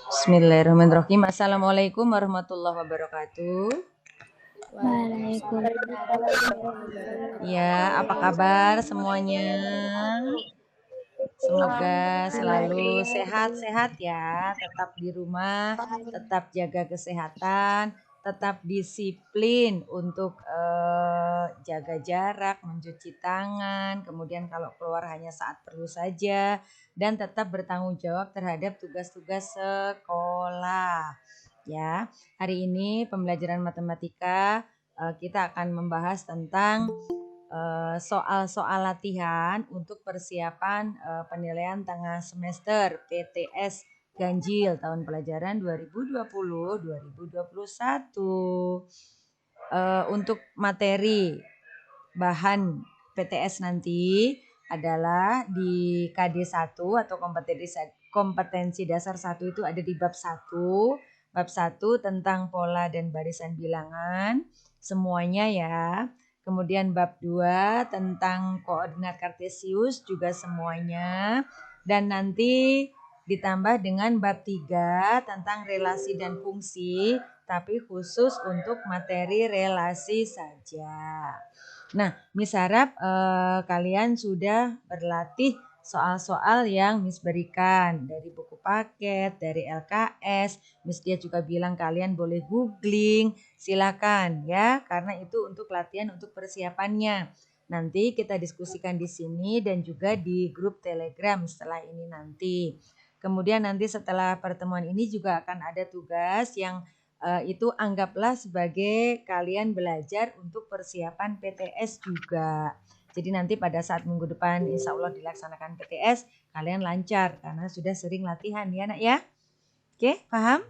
Bismillahirrahmanirrahim. Assalamualaikum warahmatullahi wabarakatuh. Waalaikumsalam. Ya, apa kabar semuanya? Semoga selalu sehat-sehat ya. Tetap di rumah, tetap jaga kesehatan, tetap disiplin untuk jaga jarak, mencuci tangan, kemudian kalau keluar hanya saat perlu saja, dan tetap bertanggung jawab terhadap tugas-tugas sekolah. Ya, hari ini pembelajaran matematika kita akan membahas tentang soal-soal latihan untuk persiapan penilaian tengah semester PTS Ganjil tahun pelajaran 2020-2021. Untuk materi bahan PTS nanti adalah di KD1 atau kompetensi dasar 1 itu ada di bab 1. Bab 1 tentang pola dan barisan bilangan semuanya ya. Kemudian bab 2 tentang koordinat kartesius juga semuanya. Dan nanti ditambah dengan bab 3 tentang relasi dan fungsi, tapi khusus untuk materi relasi saja. Nah, Miss harap kalian sudah berlatih soal-soal yang Miss berikan dari buku paket, dari LKS. Miss dia juga bilang kalian boleh googling, silakan ya, karena itu untuk latihan untuk persiapannya. Nanti kita diskusikan di sini dan juga di grup Telegram setelah ini nanti. Kemudian nanti setelah pertemuan ini juga akan ada tugas yang itu anggaplah sebagai kalian belajar untuk persiapan PTS juga. Jadi nanti pada saat minggu depan insya Allah dilaksanakan PTS, kalian lancar karena sudah sering latihan ya nak ya. Oke, paham?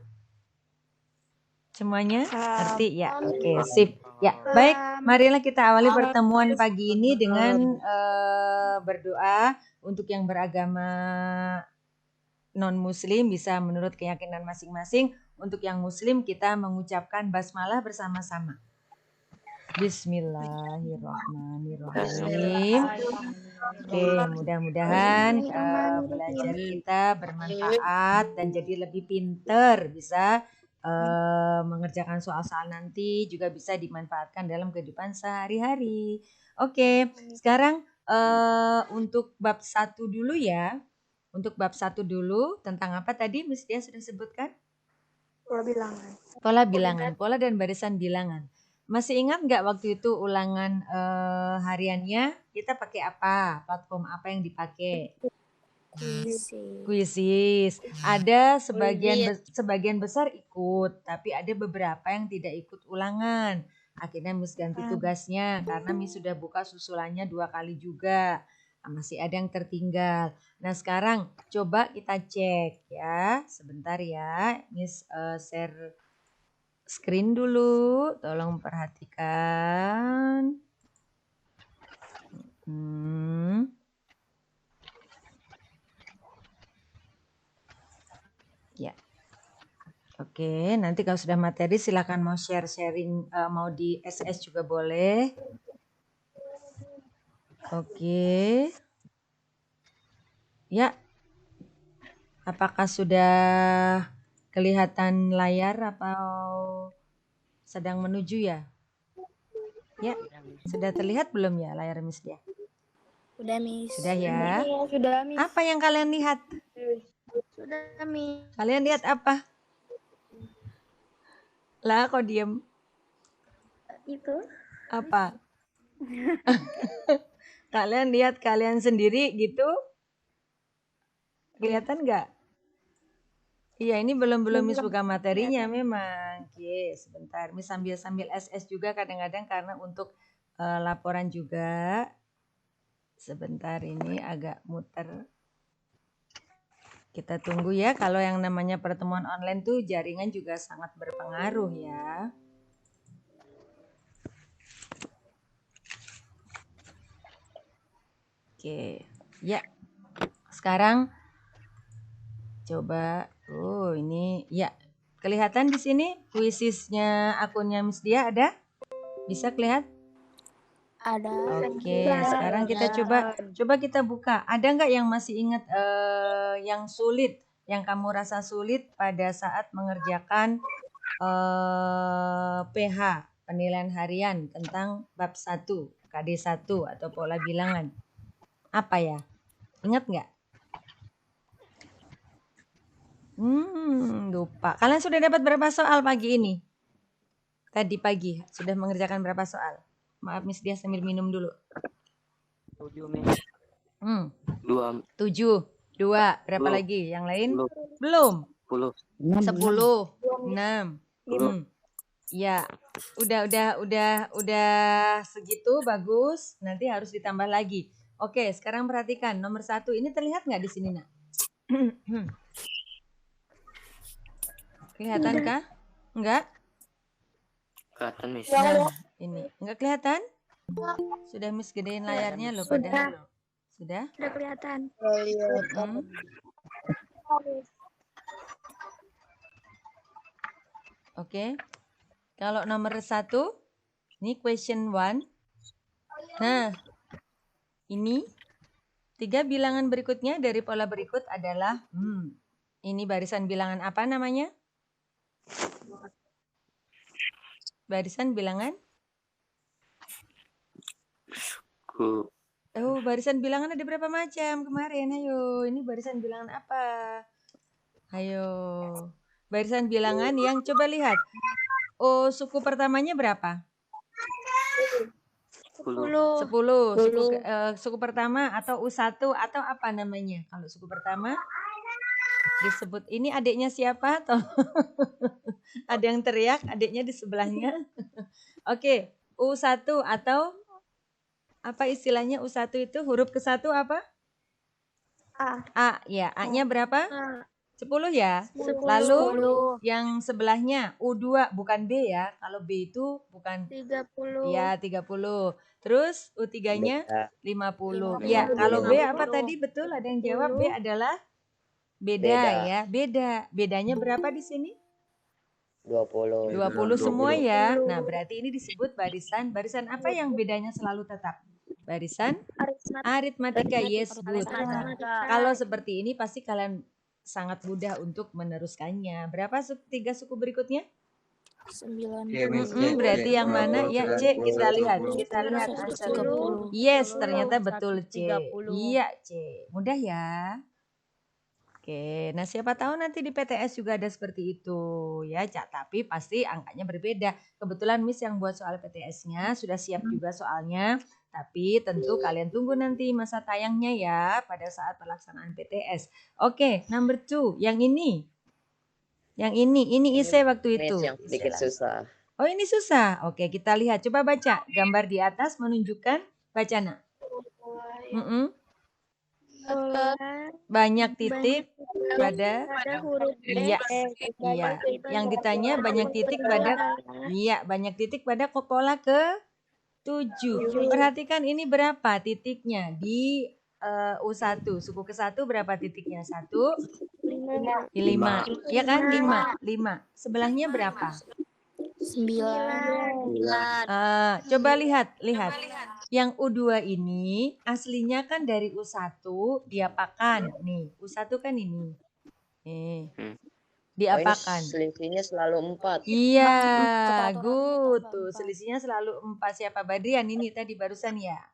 Semuanya ngerti ya? Oke, sip. Ya, baik. Marilah kita awali pertemuan pagi ini dengan berdoa untuk yang beragama non-muslim bisa menurut keyakinan masing-masing. Untuk yang muslim kita mengucapkan basmalah bersama-sama. Bismillahirrahmanirrahim. Oke, mudah-mudahan belajar kita bermanfaat dan jadi lebih pinter, bisa mengerjakan soal-soal nanti juga bisa dimanfaatkan dalam kehidupan sehari-hari. Oke, sekarang untuk bab 1 dulu ya. Untuk bab 1 dulu tentang apa tadi Miss Dia sudah sebutkan? Pola bilangan. Pola bilangan, pola dan barisan bilangan. Masih ingat nggak waktu itu ulangan hariannya kita pakai apa? Platform apa yang dipakai? Kuisis. Ada sebagian besar ikut, tapi ada beberapa yang tidak ikut ulangan. Akhirnya Miss ganti tugasnya karena Miss sudah buka susulannya 2 kali juga. Masih ada yang tertinggal. Nah, sekarang coba kita cek ya. Sebentar ya. Miss share screen dulu. Tolong perhatikan. Ya. Oke, nanti kalau sudah materi silakan mau sharing, mau di SS juga boleh. Oke. Ya. Apakah sudah kelihatan layar atau sedang menuju ya? Ya, sudah terlihat belum ya layar Miss Dia? Sudah, Miss. Sudah ya? Sudah, Miss. Apa yang kalian lihat? Sudah, Miss. Kalian lihat apa? Lah, kok diem? Itu. Apa? Kalian lihat kalian sendiri gitu? Kelihatan nggak? Iya, ini belum Miss buka materinya memang. Oke, sebentar. Miss sambil SS juga kadang-kadang karena untuk laporan juga. Sebentar, ini agak muter. Kita tunggu ya. Kalau yang namanya pertemuan online tuh jaringan juga sangat berpengaruh ya. Oke, ya. Sekarang coba. Oh, ini ya. Kelihatan di sini kuisisnya akunnya Miss Dia ada? Bisa kelihatan? Ada. Oke, sekarang kita coba kita buka. Ada nggak yang masih ingat yang sulit yang kamu rasa sulit pada saat mengerjakan PH, penilaian harian tentang bab 1, KD1 atau pola bilangan? Apa ya? Ingat nggak? Lupa. Kalian sudah dapat berapa soal pagi ini? Tadi pagi sudah mengerjakan berapa soal? Maaf Miss Dia sambil minum dulu. 7, Miss. 2. 7. 2. Berapa Belum. lagi? Yang lain? 10. Belum. 10. 10. 6. Ya. Udah segitu bagus. Nanti harus ditambah lagi. Oke, sekarang perhatikan nomor 1. Ini terlihat nggak di sini, Nak? Kelihatan kah? Enggak? Kelihatan, Miss. Nah, ini. Enggak kelihatan? Sudah Miss gedein layarnya loh padahal loh. Sudah? Udah kelihatan. Oke. Kalau nomor 1, ini question 1. Nah, ini 3 bilangan berikutnya dari pola berikut adalah, ini barisan bilangan apa namanya? Barisan bilangan? Oh, barisan bilangan ada berapa macam kemarin? Ayo, ini barisan bilangan apa? Ayo. Barisan bilangan yang coba lihat. Oh, suku pertamanya berapa? 10. 10. Suku pertama atau U1 atau apa namanya? Kalau suku pertama disebut, ini adiknya siapa? Atau ada yang teriak, adiknya di sebelahnya. Oke, U1 atau apa istilahnya U1 itu? Huruf ke-1 apa? A, ya. A-nya berapa? 10 ya. 10. Lalu yang sebelahnya U2 bukan B ya. Kalau B itu bukan 30. ya 30. Terus U3-nya 50. Ya, kalau B apa tadi? Betul, ada yang jawab B adalah beda ya. Beda. Bedanya berapa di sini? 20. 20 semua ya. Nah, berarti ini disebut barisan. Barisan apa yang bedanya selalu tetap? Barisan aritmatika. Yes, good. Nah, kalau seperti ini pasti kalian sangat mudah untuk meneruskannya. Berapa 3 suku berikutnya? 9. Berarti yang mana? Ya, C, kita lihat. Kita lihat answer. Yes, ternyata betul C. Iya, C. Mudah ya. Oke, nah siapa tahu nanti di PTS juga ada seperti itu ya, Cak. Tapi pasti angkanya berbeda. Kebetulan Miss yang buat soal PTS-nya sudah siap juga soalnya. Tapi tentu kalian tunggu nanti masa tayangnya ya pada saat pelaksanaan PTS. Oke, number 2, yang ini. Yang ini isi waktu itu. Yang sedikit susah. Oh, ini susah. Oke, kita lihat. Coba baca. Gambar di atas menunjukkan, baca Nak. Banyak titik pada huruf iya. Yang ditanya banyak titik pada banyak titik pada pola ke-7. Perhatikan ini berapa titiknya di U1. Suku ke-1 berapa titiknya? 1 5. Ya kan? 5. Sebelahnya berapa? 9. Coba lihat. Yang U2 ini aslinya kan dari U1 diapakan. Nih, U1 kan ini. Diapakan. Selisihnya selalu 4. Iya, good. Tuh, selisihnya selalu 4. Siapa Badrian ini tadi barusan ya?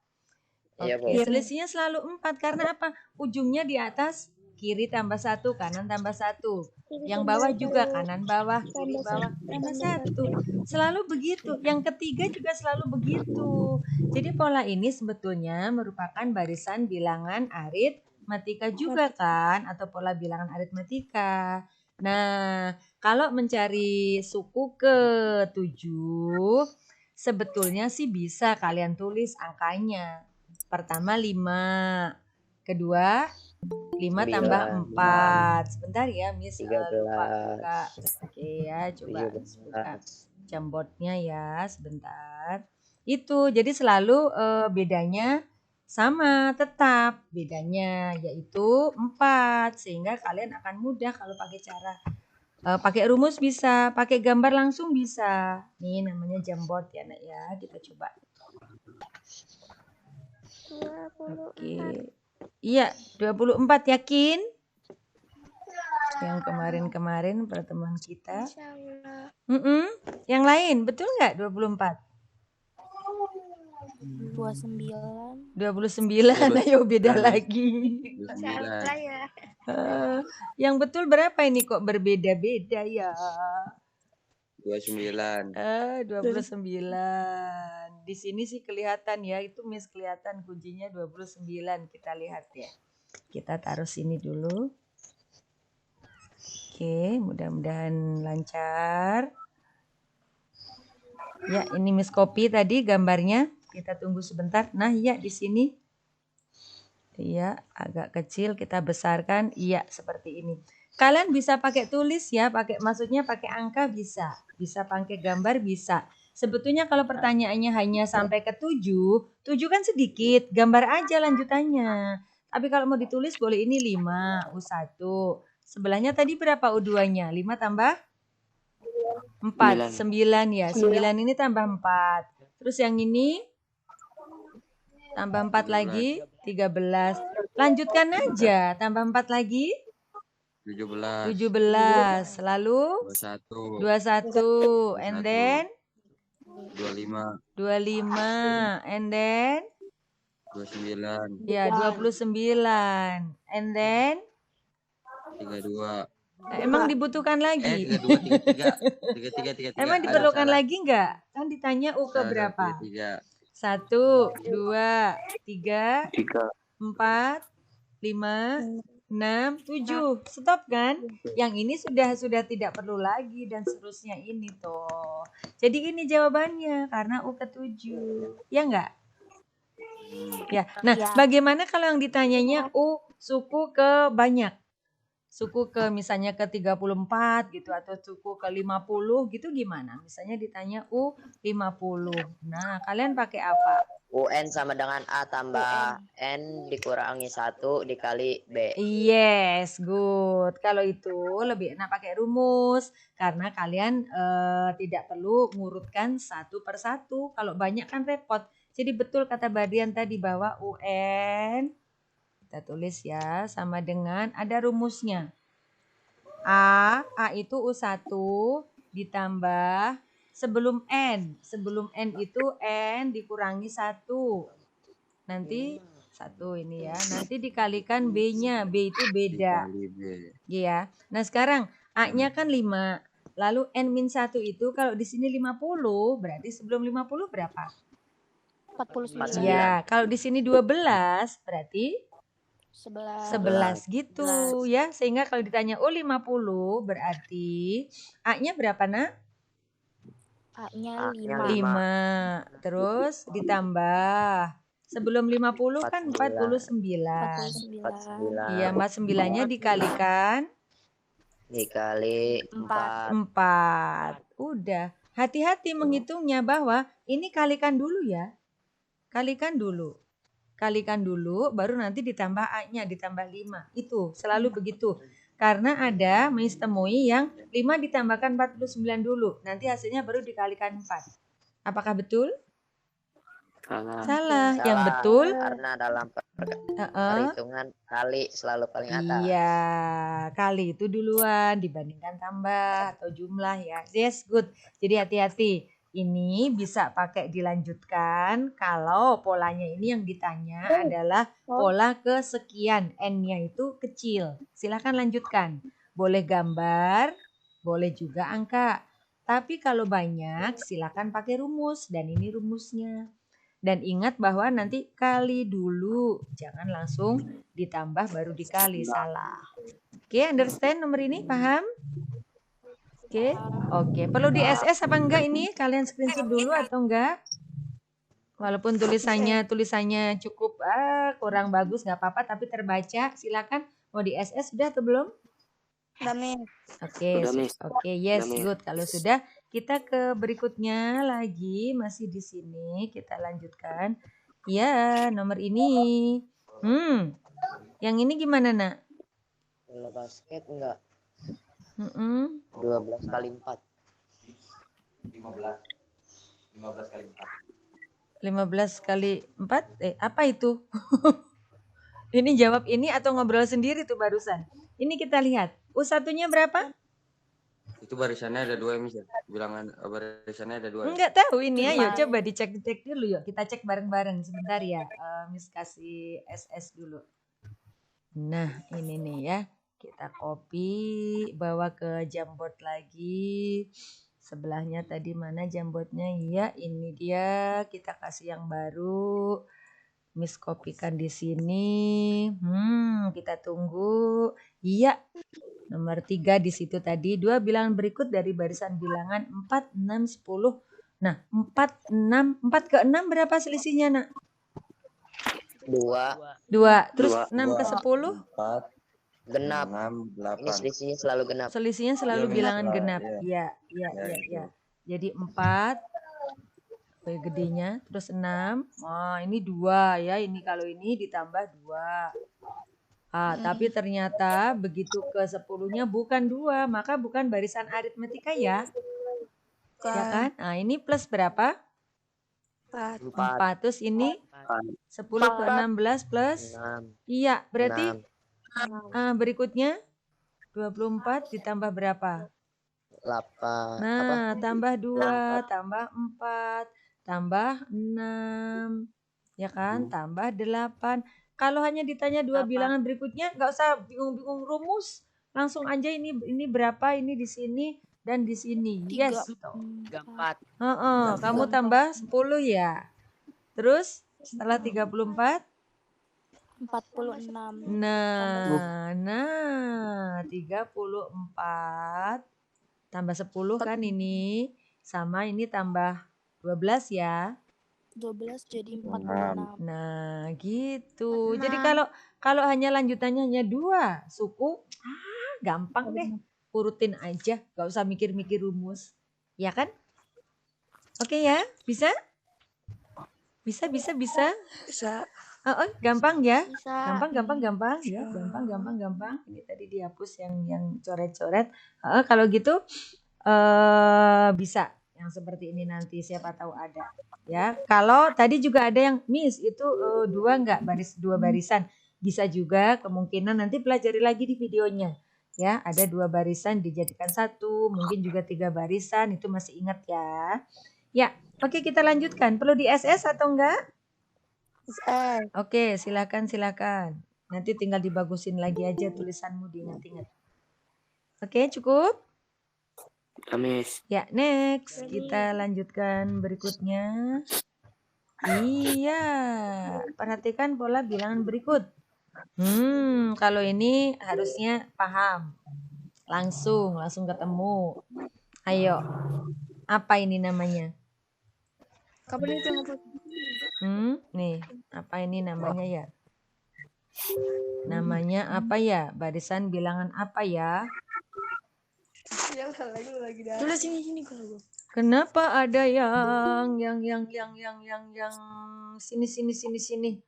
Iya, Oke, selisihnya selalu 4 karena apa? Ujungnya di atas, kiri tambah 1, kanan tambah 1. Yang bawah juga kanan bawah, kiri bawah tambah 1. Selalu begitu. Yang ketiga juga selalu begitu. Jadi pola ini sebetulnya merupakan barisan bilangan aritmatika juga kan, atau pola bilangan aritmatika. Nah, kalau mencari suku ke-7 sebetulnya sih bisa kalian tulis angkanya. Pertama 5, kedua 5 tambah 4. Sebentar ya, Miss lupa buka. Oke ya, coba buka jamboardnya ya, sebentar. Itu, jadi selalu bedanya sama, tetap bedanya yaitu 4. Sehingga kalian akan mudah kalau pakai cara pakai rumus bisa, pakai gambar langsung bisa. Nih namanya jamboard ya, Nak ya. Kita coba. Oke. Iya, 24 yakin? Yang kemarin-kemarin pertemuan kita. Insya Allah. Yang lain, betul nggak 24? 29. 29, ayo beda lagi. Salah ya. Yang betul berapa ini kok berbeda-beda ya? 29. 29. Di sini sih kelihatan ya, itu Miss kelihatan kuncinya 29. Kita lihat ya. Kita taruh sini dulu. Oke, mudah-mudahan lancar. Ya, ini Miss copy tadi gambarnya. Kita tunggu sebentar. Nah, ya di sini. Iya, agak kecil kita besarkan. Iya, seperti ini. Kalian bisa pakai tulis ya, maksudnya pakai angka bisa. Bisa pakai gambar bisa. Sebetulnya kalau pertanyaannya hanya sampai ke 7, 7 kan sedikit, gambar aja lanjutannya. Tapi kalau mau ditulis boleh ini 5, U1. Sebelahnya tadi berapa U2-nya? 5 tambah 4, 9 ya. 9 ini tambah 4. Terus yang ini tambah 4 lagi, 13. Lanjutkan aja, tambah 4 lagi. 17. Lalu 21. And then 25. And then 29. ya 29. And then 32. Emang dibutuhkan lagi? 33. Emang diperlukan lagi enggak? Kan ditanya U ke berapa? 1, 2, 3, 4, 5, 6, 7. Stop kan? Yang ini sudah tidak perlu lagi dan seterusnya ini toh. Jadi ini jawabannya karena U ke-7. Ya enggak? Ya. Nah, bagaimana kalau yang ditanyanya U suku ke banyak? Suku ke misalnya ke 34 gitu atau suku ke 50 gitu gimana? Misalnya ditanya U50. Nah, kalian pakai apa? UN sama dengan A tambah N dikurangi 1 dikali B. Yes, good. Kalau itu lebih enak pakai rumus karena kalian tidak perlu ngurutkan satu per satu. Kalau banyak kan repot. Jadi betul kata Badian tadi bahwa UN kita tulis ya sama dengan ada rumusnya. A itu U1 ditambah sebelum N. Sebelum N itu N dikurangi 1. Nanti 1 ini ya. Nanti dikalikan B-nya. B itu beda. Iya. Nah sekarang A-nya kan 5. Lalu N-1 itu kalau di sini 50 berarti sebelum 50 berapa? 49. Ya, kalau di sini 12 berarti 11 gitu ya. Sehingga kalau ditanya 50 berarti A-nya berapa nak? A-nya 5. Terus ditambah. Sebelum 50 kan 49. 49. Iya, 49-nya dikalikan Dikali 4. Udah. Hati-hati menghitungnya bahwa ini kalikan dulu ya. Kalikan dulu baru nanti ditambah A-nya ditambah 5. Itu selalu begitu. Karena ada Miss temui yang 5 ditambahkan 49 dulu. Nanti hasilnya baru dikalikan 4. Apakah betul? Salah. Yang betul karena dalam perhitungan kali selalu paling atas. Iya, kali itu duluan dibandingkan tambah atau jumlah ya. Yes, good. Jadi hati-hati. Ini bisa pakai dilanjutkan kalau polanya ini yang ditanya adalah pola kesekian. N-nya itu kecil. Silakan lanjutkan. Boleh gambar, boleh juga angka. Tapi kalau banyak silakan pakai rumus dan ini rumusnya. Dan ingat bahwa nanti kali dulu. Jangan langsung ditambah baru dikali. Salah. Oke, understand nomor ini? Paham? Oke. Perlu di SS apa enggak ini? Kalian screenshot dulu atau enggak? Walaupun tulisannya cukup kurang bagus nggak apa-apa tapi terbaca. Silakan. Mau di SS sudah atau belum? Oke, yes, good. Kalau sudah, kita ke berikutnya lagi, masih di sini, kita lanjutkan. Ya, nomor ini. Yang ini gimana, Nak? Bola basket enggak? 12 kali 4. 15 kali 4? Apa itu? Ini jawab ini atau ngobrol sendiri tuh barusan? Ini kita lihat. U1-nya berapa? Itu barisannya ada 2 Miss. Bilangan barisannya ada 2. Enggak tahu ini. Ayo coba dicek dulu yuk. Kita cek bareng-bareng sebentar ya. Miss kasih SS dulu. Nah, ini nih ya. Kita copy, bawa ke Jamboard lagi. Sebelahnya tadi mana Jamboardnya? Iya, ini dia. Kita kasih yang baru. Miss kopikan di sini. Kita tunggu. Iya. Nomor 3 di situ tadi. 2 bilangan berikut dari barisan bilangan 4, 6, 10. Nah, 4, 6. 4 ke 6 berapa selisihnya, Nak? 2. Terus 6 ke 10? 4, Genap. 6, Ini 8. selisihnya selalu genap. Selisihnya selalu Iya, bilangan Miss. genap. Iya. Iya. Jadi 4. Gedenya. Terus 6. Ini 2 ya. Ini kalau ini ditambah 2. Tapi ternyata begitu ke 10-nya bukan 2. Maka bukan barisan aritmetika ya. Ya kan? Nah, ini plus berapa? 4. Terus ini 10 ke 16 plus? 6. Iya, berarti 6. berikutnya 24 ditambah berapa? 8. Nah, tambah 2, tambah 4, tambah 6. Ya kan? Tambah 8. Kalau hanya ditanya 2 bilangan berikutnya, nggak usah bingung-bingung rumus. Langsung aja ini berapa, ini di sini dan di sini. Yes. 34. Kamu tambah 10 ya. Terus setelah 34? 46. Nah, 34 tambah 10 kan ini. Sama ini tambah 12 ya. 12 jadi 46. Nah, gitu. Jadi kalau hanya lanjutannya hanya 2 suku, gampang deh. Urutin aja, gak usah mikir-mikir rumus. Ya kan? Oke ya, bisa? Bisa. Gampang ya? Bisa. Gampang ya. Gampang. Ini tadi dihapus yang coret-coret. Kalau gitu bisa yang seperti ini nanti, siapa tahu ada. Ya, kalau tadi juga ada yang Miss itu 2 enggak 2 barisan. Bisa juga kemungkinan nanti pelajari lagi di videonya. Ya, ada 2 barisan dijadikan 1, mungkin juga 3 barisan, itu masih ingat ya. Ya, oke kita lanjutkan. Perlu di SS atau enggak? Oke, silakan. Nanti tinggal dibagusin lagi aja tulisanmu, diingat-ingat. Oke, cukup? Miss. Ya, next. Kita lanjutkan berikutnya. Iya, perhatikan pola bilangan berikut. Kalau ini harusnya paham. Langsung ketemu. Ayo, apa ini namanya? Kapan itu Nih, apa ini namanya ya? Namanya apa ya? Barisan bilangan apa ya? Dulu sini kalau gue. Kenapa ada yang sini?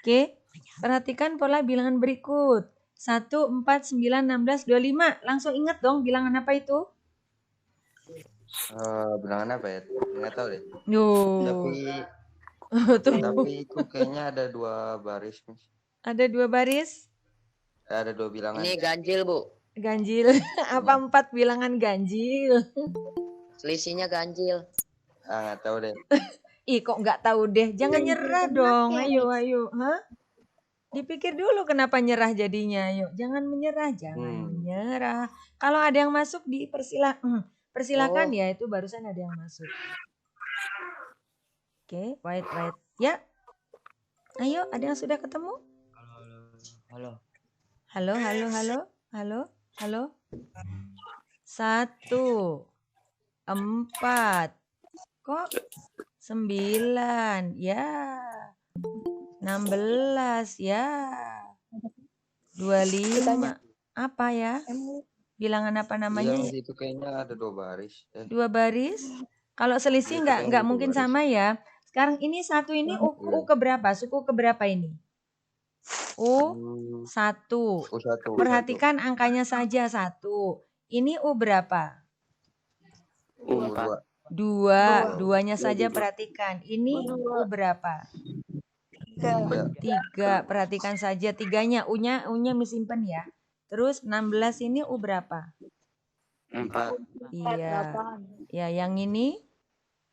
Oke, perhatikan pola bilangan berikut. 1, 4, 9, 16, 25. Langsung ingat dong bilangan apa itu? Bilangan apa ya? Nggak tahu deh. Tapi itu kayaknya ada 2 baris, Miss. Ada 2 baris? Ada 2 bilangan. Ini ganjil, Bu. Ganjil. Apa 4 bilangan ganjil? Selisihnya ganjil. Nggak tahu deh. Ih, kok nggak tahu deh? Jangan nyerah dong. Ayo. Hah? Dipikir dulu kenapa nyerah jadinya. Ayo, jangan menyerah. Kalau ada yang masuk persilakan ya, itu barusan ada yang masuk. Oke, wait. Ya. Ayo, ada yang sudah ketemu? Halo. 1, 4. Kok 9? Ya. 16 ya. 25. Apa ya? Bilangan apa namanya? Iya, itu kayaknya ada 2 baris. 2 baris? Kalau selisih nggak mungkin sama ya. Sekarang ini 1 ini U keberapa? Suku keberapa ini? U1. Perhatikan angkanya saja 1. Ini U berapa? U4. 2. 2-nya saja perhatikan. Ini U berapa? 3. Perhatikan saja 3-nya. U-nya Miss simpen ya. Terus 16 ini U berapa? 4. Iya. Ya, yang ini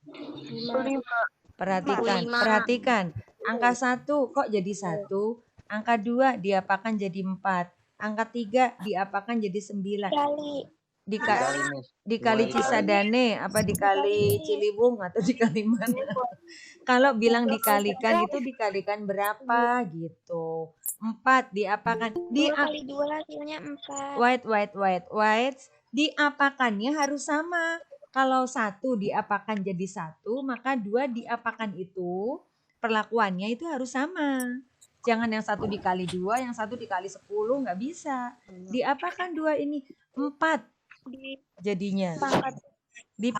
5. perhatikan. Angka 1 kok jadi 1? Angka 2 diapakan jadi 4? Angka 3 diapakan jadi 9? Dikali, Miss. Dikali Cisadane apa dikali Ciliwung atau dikali mana? Kalau bilang dikalikan itu dikalikan berapa gitu. 4 diapakan? 2 kali 2 hasilnya 4. Wait. Diapakannya harus sama. Kalau 1 diapakan jadi 1, maka 2 diapakan itu perlakuannya itu harus sama. Jangan yang 1 dikali 2, yang 1 dikali 10, nggak bisa. Diapakan 2 ini? 4 jadinya. Di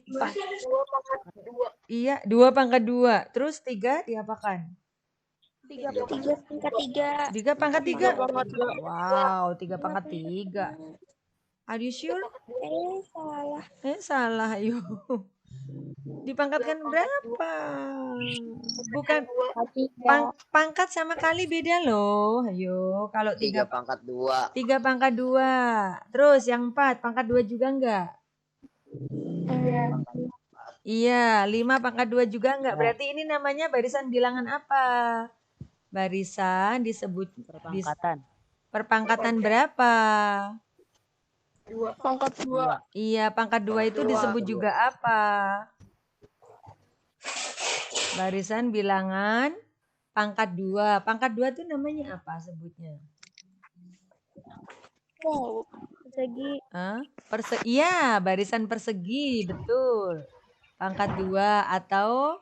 Iya, 2 pangkat 2. Terus 3 diapakan? 3 pangkat 3. 3 pangkat 3. Wow, 3 pangkat 3. Are you sure? Salah. Salah, ayo. Dipangkatkan berapa? Bukan pangkat sama kali beda loh. Ayo, kalau 3 3 pangkat 2. 3 pangkat 2. Terus yang 4 pangkat 2 juga enggak? Iya, 5 pangkat 2 juga enggak? Berarti ini namanya barisan bilangan apa? Barisan disebut perpangkatan berapa? Pangkat 2. Iya, pangkat 2 itu disebut juga apa? Barisan bilangan pangkat 2. Pangkat 2 itu namanya apa sebutnya? Persegi. Iya, barisan persegi, betul. Pangkat 2 atau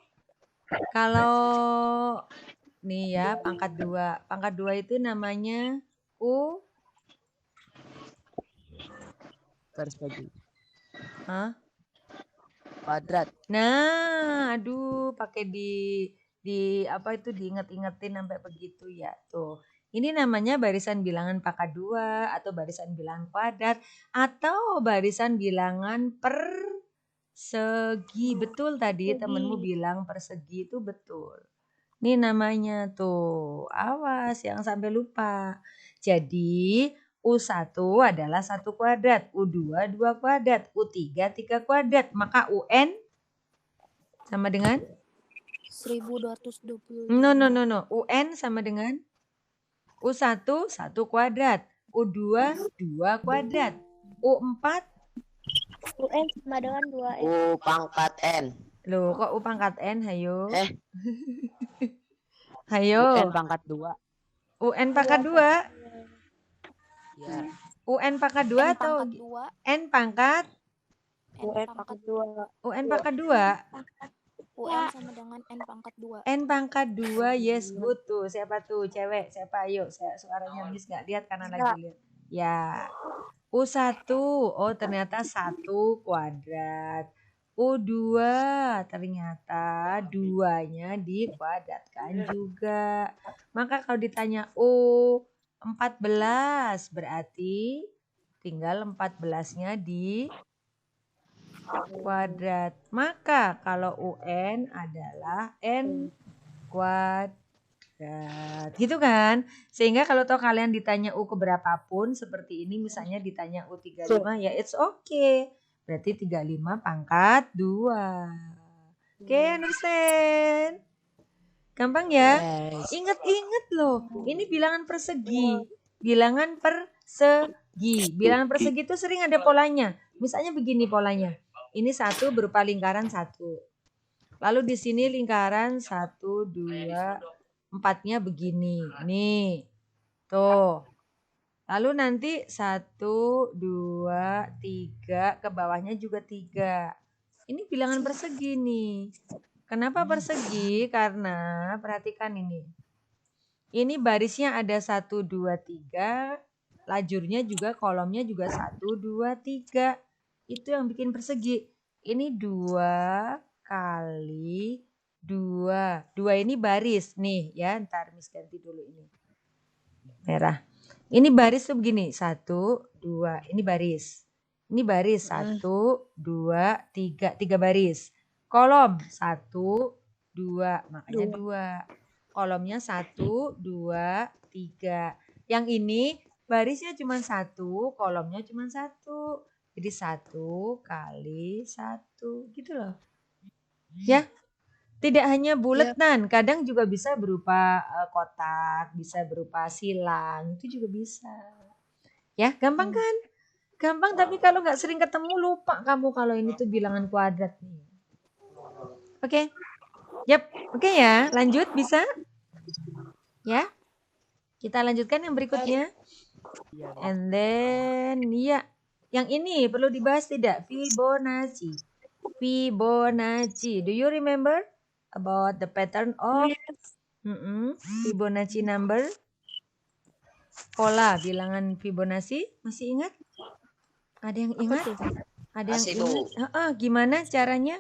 kalau nih ya, pangkat 2. Pangkat 2 itu namanya U Persegi. Kuadrat. Nah, aduh, pakai di apa itu diinget-ingetin sampai begitu ya. Tuh. Ini namanya barisan bilangan pangkat 2 atau barisan bilangan kuadrat atau barisan bilangan persegi. Betul tadi temenmu bilang persegi itu betul. Ini namanya tuh. Awas yang sampai lupa. Jadi U1 adalah 1 kuadrat, U2 2 kuadrat, U3 3 kuadrat. Maka UN sama dengan 1220. No. UN sama dengan U1 1 kuadrat, U2 2 kuadrat, U4 UN sama dengan 2N. U pangkat N. Loh, kok U pangkat N, hayo? UN pangkat 2. UN pangkat 2. Ya. UN pangkat 2 atau N pangkat? UN pangkat 2. UN pangkat 2. UN sama dengan N pangkat 2. N pangkat 2, yes, good tuh. Siapa tuh? Cewek, siapa? Ayo, suaranya Miss nggak lihat karena lagi lihat. Ya. U1, oh ternyata 1 kuadrat. U2, ternyata 2-nya dikuadratkan juga. Maka kalau ditanya U14, berarti tinggal 14-nya di kuadrat. Maka kalau UN adalah N kuadrat. Gitu kan? Sehingga kalau toh kalian ditanya U keberapapun seperti ini, misalnya ditanya U35, ya it's okay. Berarti 35 pangkat 2. Oke, understand? Gampang ya? Ingat-ingat loh. Ini bilangan persegi. Bilangan persegi. Bilangan persegi itu sering ada polanya. Misalnya begini polanya. Ini 1 berupa lingkaran 1. Lalu di sini lingkaran 1, 2, 4-nya begini. Nih. Tuh. Lalu nanti 1, 2, 3. Ke bawahnya juga 3. Ini bilangan persegi nih. Kenapa persegi? Karena perhatikan ini. Ini barisnya ada 1, 2, 3. Lajurnya juga kolomnya juga 1, 2, 3. Itu yang bikin persegi. Ini 2 kali 2. 2 ini baris. Nih ya, ntar Miss ganti dulu ini. Merah. Ini baris tuh begini. 1, 2. Ini baris. Ini baris. 1, 2, 3. 3 baris. Kolom 1, 2. Makanya 2. kolomnya 1, 2, 3. Yang ini barisnya cuma 1, kolomnya cuma 1. Jadi 1 kali 1 gitu loh. Ya, tidak hanya buletan, kadang juga bisa berupa kotak, bisa berupa silang, itu juga bisa. Ya, gampang kan? Gampang, tapi kalau nggak sering ketemu lupa kamu kalau ini tuh bilangan kuadrat nih. Oke. Yap, oke ya. Lanjut bisa? Ya. Kita lanjutkan yang berikutnya. And then ya, yang ini perlu dibahas tidak? Fibonacci. Fibonacci. Do you remember about the pattern of Fibonacci number? Pola bilangan Fibonacci, masih ingat? Ada yang ingat? Ada yang Masih, ingat? Gimana caranya?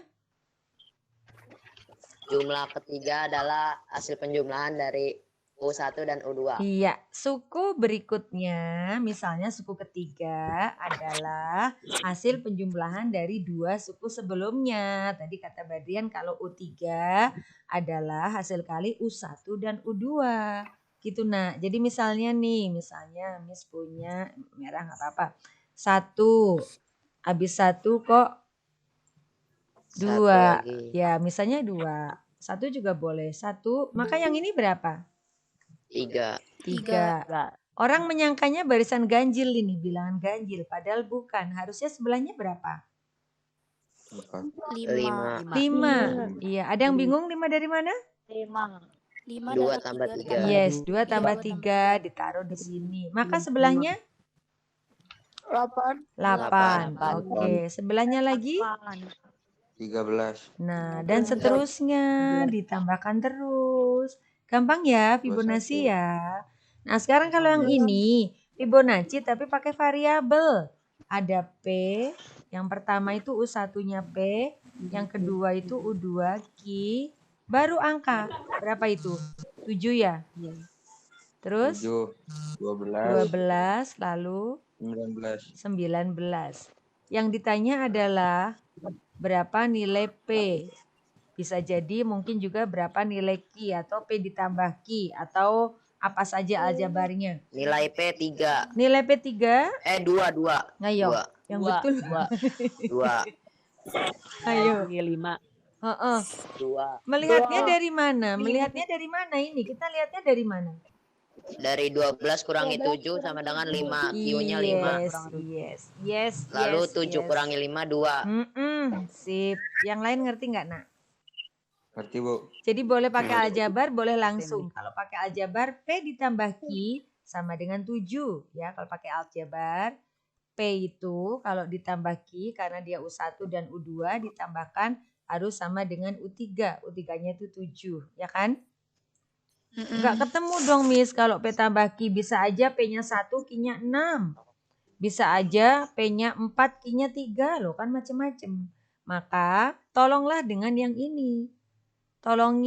Jumlah ketiga adalah hasil penjumlahan dari U1 dan U2. Iya, suku berikutnya, misalnya suku ketiga adalah hasil penjumlahan dari 2 suku sebelumnya. Tadi kata Badrian kalau U3 adalah hasil kali U1 dan U2. Gitu nak. Jadi misalnya nih, Miss punya merah nggak apa-apa. 1, habis 1 kok 2. Ya, misalnya 2. 1 juga boleh. 1, maka yang ini berapa? 3. Orang menyangkanya barisan ganjil ini, bilangan ganjil. Padahal bukan. Harusnya sebelahnya berapa? 5. 5. Iya, ada yang bingung 5 dari mana? 5 2 dapat tambah 3. 3. Yes, 2 tambah 3 ditaruh di sini. Maka sebelahnya 8. Oke, sebelahnya lagi 13. Nah, dan seterusnya ditambahkan terus. Gampang ya Fibonacci ya. Nah, sekarang kalau yang ini Fibonacci tapi pakai variabel. Ada P, yang pertama itu U1-nya P, yang kedua itu U2 Q, baru angka. Berapa itu? 7 ya? Terus 7, 12, lalu 19. 19. Yang ditanya adalah berapa nilai P. Bisa jadi mungkin juga berapa nilai Q atau P ditambah Q atau apa saja aljabarnya. Nilai P 3. Nilai P 3? 2. Ayo, yang betul. 2. Ayo. 5. 2. Melihatnya dari mana? Melihatnya dari mana ini? Kita lihatnya dari mana? Dari 12 kurangi 7 sama dengan 5. Q-nya 5. Yes. Lalu 7 kurangi 5, 2. Sip. Yang lain ngerti nggak, Nak? Ngerti, Bu. Jadi boleh pakai aljabar, boleh langsung. Kalau pakai aljabar, P ditambah Q sama dengan 7. Ya, kalau pakai aljabar, P itu kalau ditambah Q karena dia U1 dan U2 ditambahkan harus sama dengan U3. U3-nya itu 7, ya kan? Enggak ketemu dong, Miss. Kalau P tambah Q bisa aja P-nya 1, Q-nya 6. Bisa aja P-nya 4, Q-nya 3 loh, kan macam-macam. Maka tolonglah dengan yang ini. Tolong.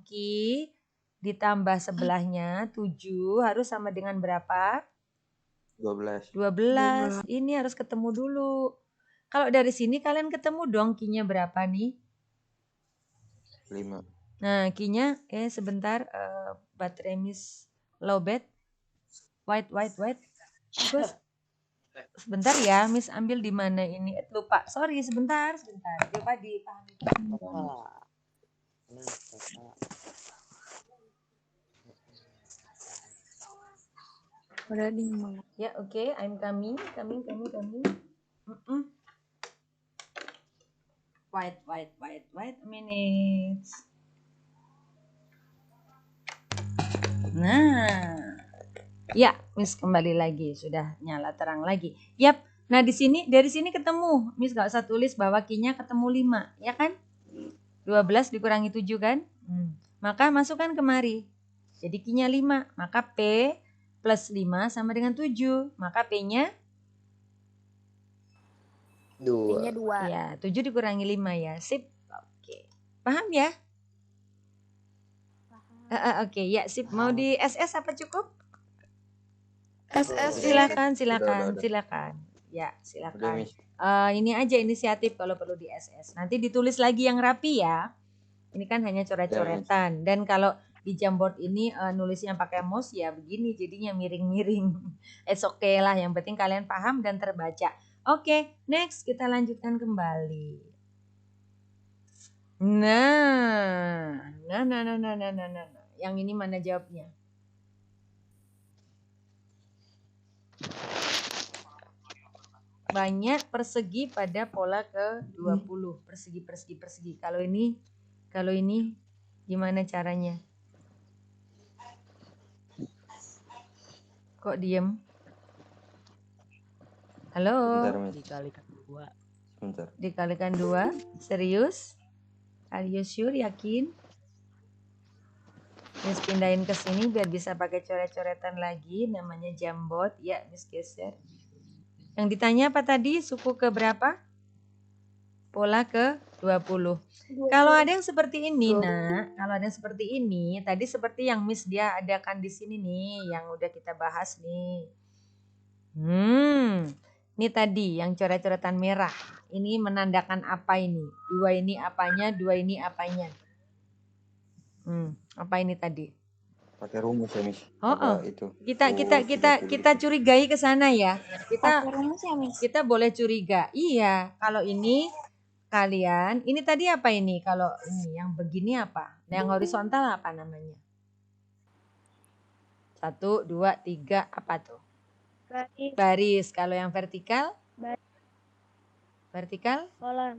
Q ditambah sebelahnya 7 harus sama dengan berapa? 12. 12. Ini harus ketemu dulu. Kalau dari sini kalian ketemu dong Q-nya berapa nih? 5. Nah, Q-nya sebentar baterai Miss lowbat. White. Terus sebentar ya, Miss ambil di mana ini? Lupa. Sorry, sebentar. Coba dipahami. Ya, oke. I'm coming. Wait a minute. Nah. Ya, Miss kembali lagi. Sudah nyala terang lagi. Yap. Nah, dari sini ketemu. Miss gak usah tulis bahwa Q-nya ketemu 5, ya kan? 12 dikurangi 7 kan? Maka masukkan kemari. Jadi Q-nya 5. Maka P plus 5 sama dengan 7. Maka P-nya 2. Ya, 7 dikurangi 5 ya. Sip. Oke. Paham ya? Oke, ya sip. Mau di SS apa cukup? SS. Silakan. Ya, silakan. Ini aja inisiatif kalau perlu di SS. Nanti ditulis lagi yang rapi ya. Ini kan hanya coret-coretan. Dan kalau di Jamboard ini nulisnya pakai mouse ya begini jadinya miring-miring. It's okay lah, yang penting kalian paham dan terbaca. Oke, next kita lanjutkan kembali. Nah. Yang ini mana jawabnya? Banyak persegi pada pola ke-20. Persegi. Kalau ini gimana caranya? Kok diem? Halo? Bentar, Miss. Dikalikan 2. Bentar. Dikalikan 2? Serius? Are you sure? Yakin? Miss pindahin ke sini biar bisa pakai coret-coretan lagi. Namanya Jamboard. Ya, Miss geser. Yang ditanya apa tadi? Suku ke berapa? Pola ke 20. Kalau ada yang seperti ini, Nak. Kalau ada yang seperti ini, tadi seperti yang Miss dia adakan di sini nih, yang udah kita bahas nih. Ini tadi yang coret-coretan merah. Ini menandakan apa ini? 2 ini apanya, 2 ini apanya? Apa ini tadi? Pakai rumus ya, Miss. Oh, Apa itu? Kita curigai ke sana ya. Pakai rumus ya, Miss? Kita boleh curiga. Iya, kalau ini kalian, ini tadi apa ini? Kalau ini yang begini apa? Yang horizontal apa namanya? 1, 2, 3 apa tuh? Baris. Kalau yang vertikal? Vertikal?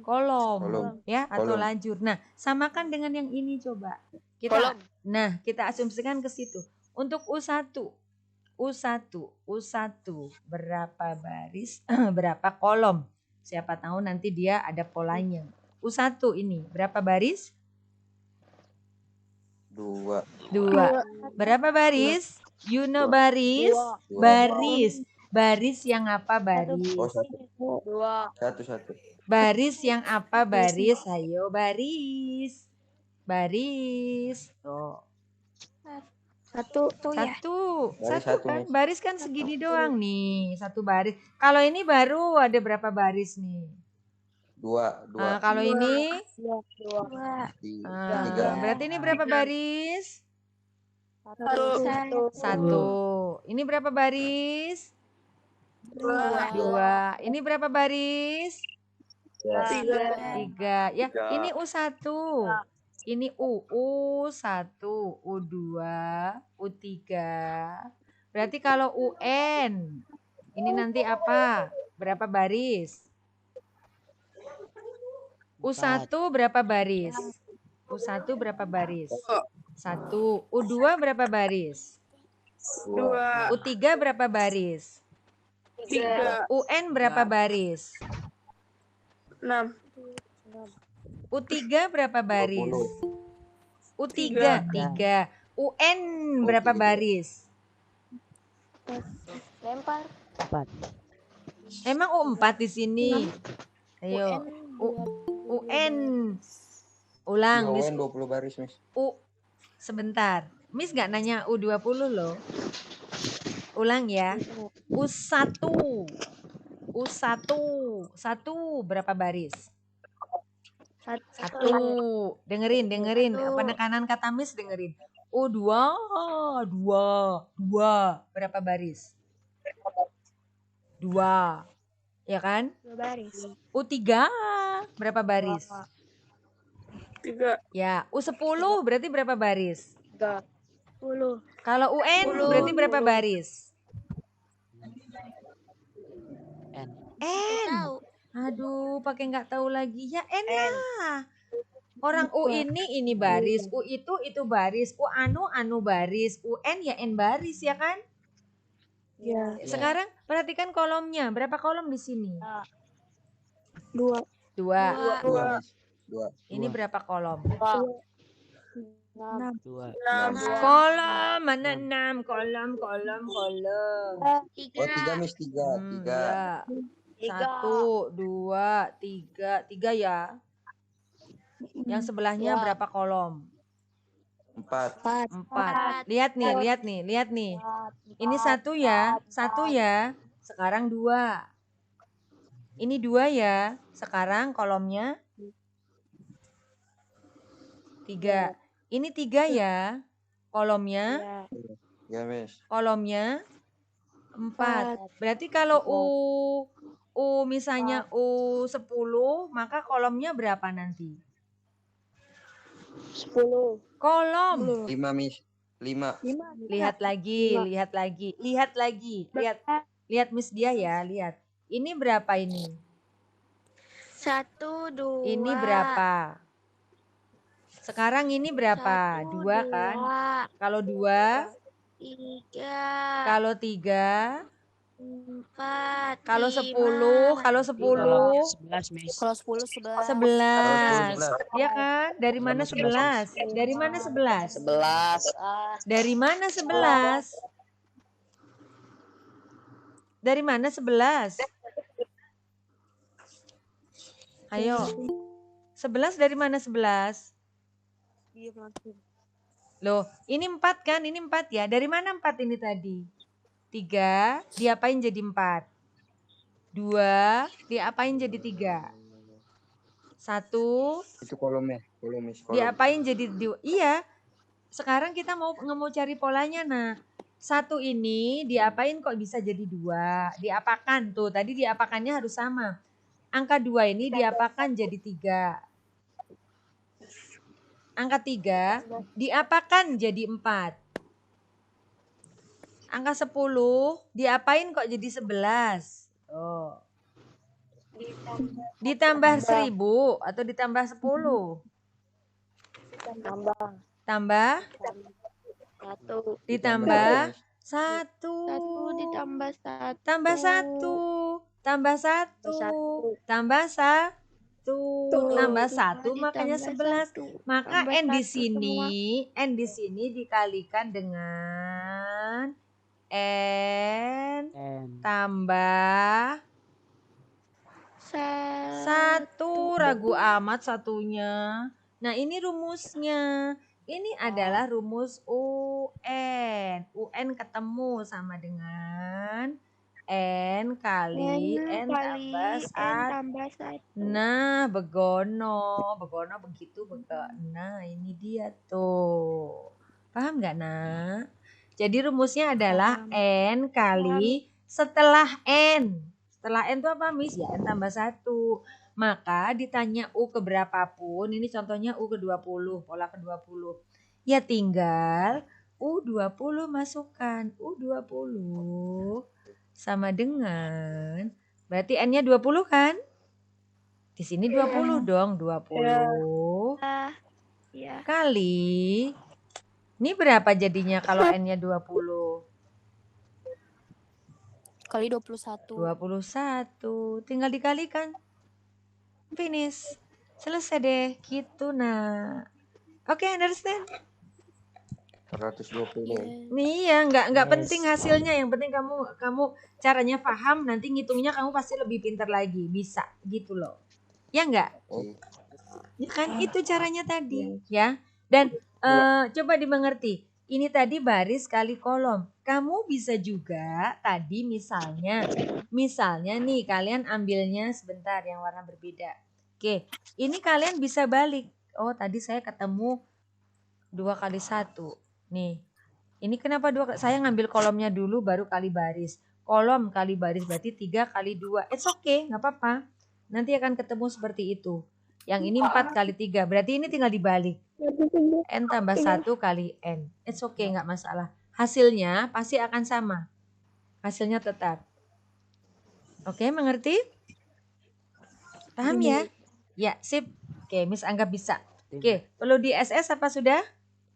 Kolom. Ya, atau Kolom. lajur. Nah, samakan dengan yang ini coba. Kita asumsikan ke situ. Untuk U1 berapa baris, berapa kolom? Siapa tahu nanti dia ada polanya. U1 ini berapa baris? 2. Berapa baris? You know baris? Baris yang apa baris? Oh, 1. 1. Baris yang apa baris? Ayo baris. Tuh. Satu ya. Baris Satu satu, kan? Miss. Baris kan segini doang nih. 1 baris. Kalau ini baru ada berapa baris nih? 2. Kalau ini? 2. 3. Berarti ini berapa baris? 1. 1. Ini berapa baris? 2. Ini berapa baris? 3. Ya, ini U1. Ini U1, U2, U3. Berarti kalau UN, ini nanti apa? Berapa baris? U1 berapa baris? U1 berapa baris? 1. U2 berapa baris? 2. U3 berapa baris? 3. UN berapa baris? 6. U3 berapa baris? 20. U3 3. UN berapa baris? Lempar. 4. Emang U4 di sini? Ayo. UN. Ulang, Miss. UN 20 baris, Miss. Sebentar. Miss gak nanya U20 loh. Ulang ya. U1. Satu berapa baris? 1. Dengerin. Penekanan kata Miss dengerin. U2. 2. Berapa baris? 2. Ya kan? 2 baris. U3 berapa baris? 3. Ya, U10 berarti berapa baris? 10. Kalau UN berarti berapa baris? N. Aduh, pakai nggak tahu lagi. Ya N lah. Orang U ini baris, U itu baris, U anu baris, UN ya N baris ya kan? Ya. Sekarang perhatikan kolomnya. Berapa kolom di sini? 2. 2. 2. Ini berapa kolom? 6. 2. Kolom mana 6? Kolom. 3, Miss. 3. Ya. 1, 2, 3. 3 ya. Yang sebelahnya berapa kolom? 4. 4. Lihat nih. Ini 1 ya. Sekarang 2. Ini 2 ya. Sekarang kolomnya 3. Ini 3 ya. Kolomnya, Ya. Ya, Miss. kolomnya 4. Berarti kalau misalnya U10, maka kolomnya berapa nanti? 10. Kolom. 5, Miss. 5. 5. Lihat lagi, lihat lagi, lihat lagi. Lihat Miss dia ya, lihat. Ini berapa ini? 1, 2. Ini berapa? Sekarang ini berapa? 2 kan? Kalau 2, 3. kalau 3, 4. kalau 10, kalau 10, 11, Miss. Kalau 10, 11. 11. 11. Ya kan? Dari mana 11? Dari mana 11? 11. Dari mana 11? Dari mana 11? Ayo. 11 dari mana 11? Loh, ini 4 kan? Ini 4 ya. Dari mana 4 ini tadi? 3 diapain jadi 4? 2 diapain jadi 3? 1 Itu kolomnya. Kolom, Miss. Kolom. diapain jadi 2? Iya. Sekarang kita mau cari polanya. Nah, 1 ini diapain kok bisa jadi 2? Diapakan tuh. Tadi diapakannya harus sama. Angka 2 ini diapakan jadi 3. Angka 3 diapakan jadi 4. Angka 10 diapain kok jadi 11? Oh. Ditambah 1000 atau ditambah 10? Tambah? 1. Ditambah 1. 1 ditambah 1. Tambah 1. Tambah 1. Tambah 1. Tambah 1 makanya 11. Maka N di sini dikalikan dengan N tambah 1. Ragu amat satunya. Nah, ini rumusnya. Ini adalah rumus UN. UN ketemu sama dengan N kali N tambah 1. Nah, begono begitu Nah, ini dia tuh. Paham nggak, Nak? Jadi rumusnya adalah N kali setelah N. Setelah N itu apa, Miss? Ya, N tambah 1. Maka ditanya U ke berapapun, ini contohnya U ke 20, pola ke 20. Ya tinggal U20 masukkan. U20 sama dengan, berarti N-nya 20 kan? Di sini 20 dong, 20 Ya. kali. Ini berapa jadinya kalau N-nya 20? Kali 21. 21. Tinggal dikalikan. Finish. Selesai deh. Gitu, nah. Oke, understand? 120. Iya, nggak penting hasilnya. Yang penting kamu caranya paham. Nanti ngitungnya kamu pasti lebih pintar lagi. Bisa, gitu loh. Ya nggak? Ya kan itu caranya tadi, ya. Dan coba dimengerti. Ini tadi baris kali kolom. Kamu bisa juga tadi misalnya nih kalian ambilnya sebentar yang warna berbeda. Oke, ini kalian bisa balik. Oh, tadi saya ketemu 2 kali 1. Nih, ini kenapa 2? Saya ngambil kolomnya dulu baru kali baris. Kolom kali baris berarti 3 kali 2. It's okay, nggak apa-apa. Nanti akan ketemu seperti itu. Yang ini 4 kali 3. Berarti ini tinggal dibalik. N tambah 1 kali N. It's okay, nggak masalah. Hasilnya pasti akan sama. Hasilnya tetap. Oke, mengerti? Paham ya? Ya, sip. Oke, Miss anggap bisa. Oke, perlu di SS apa sudah?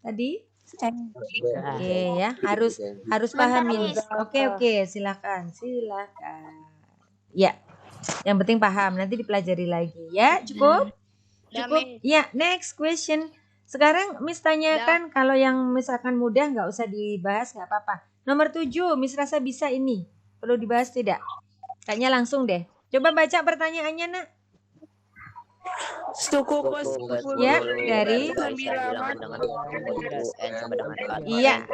Tadi? Oke ya, harus pahamin. Oke, silakan. Ya, yang penting paham. Nanti dipelajari lagi ya. Cukup? Ya, next question. Sekarang Miss tanyakan kalau yang misalkan mudah nggak usah dibahas nggak apa-apa. Nomor 7, Miss rasa bisa ini. Perlu dibahas tidak? Kayaknya langsung deh. Coba baca pertanyaannya, Nak. Suku kos Ya, dari iya.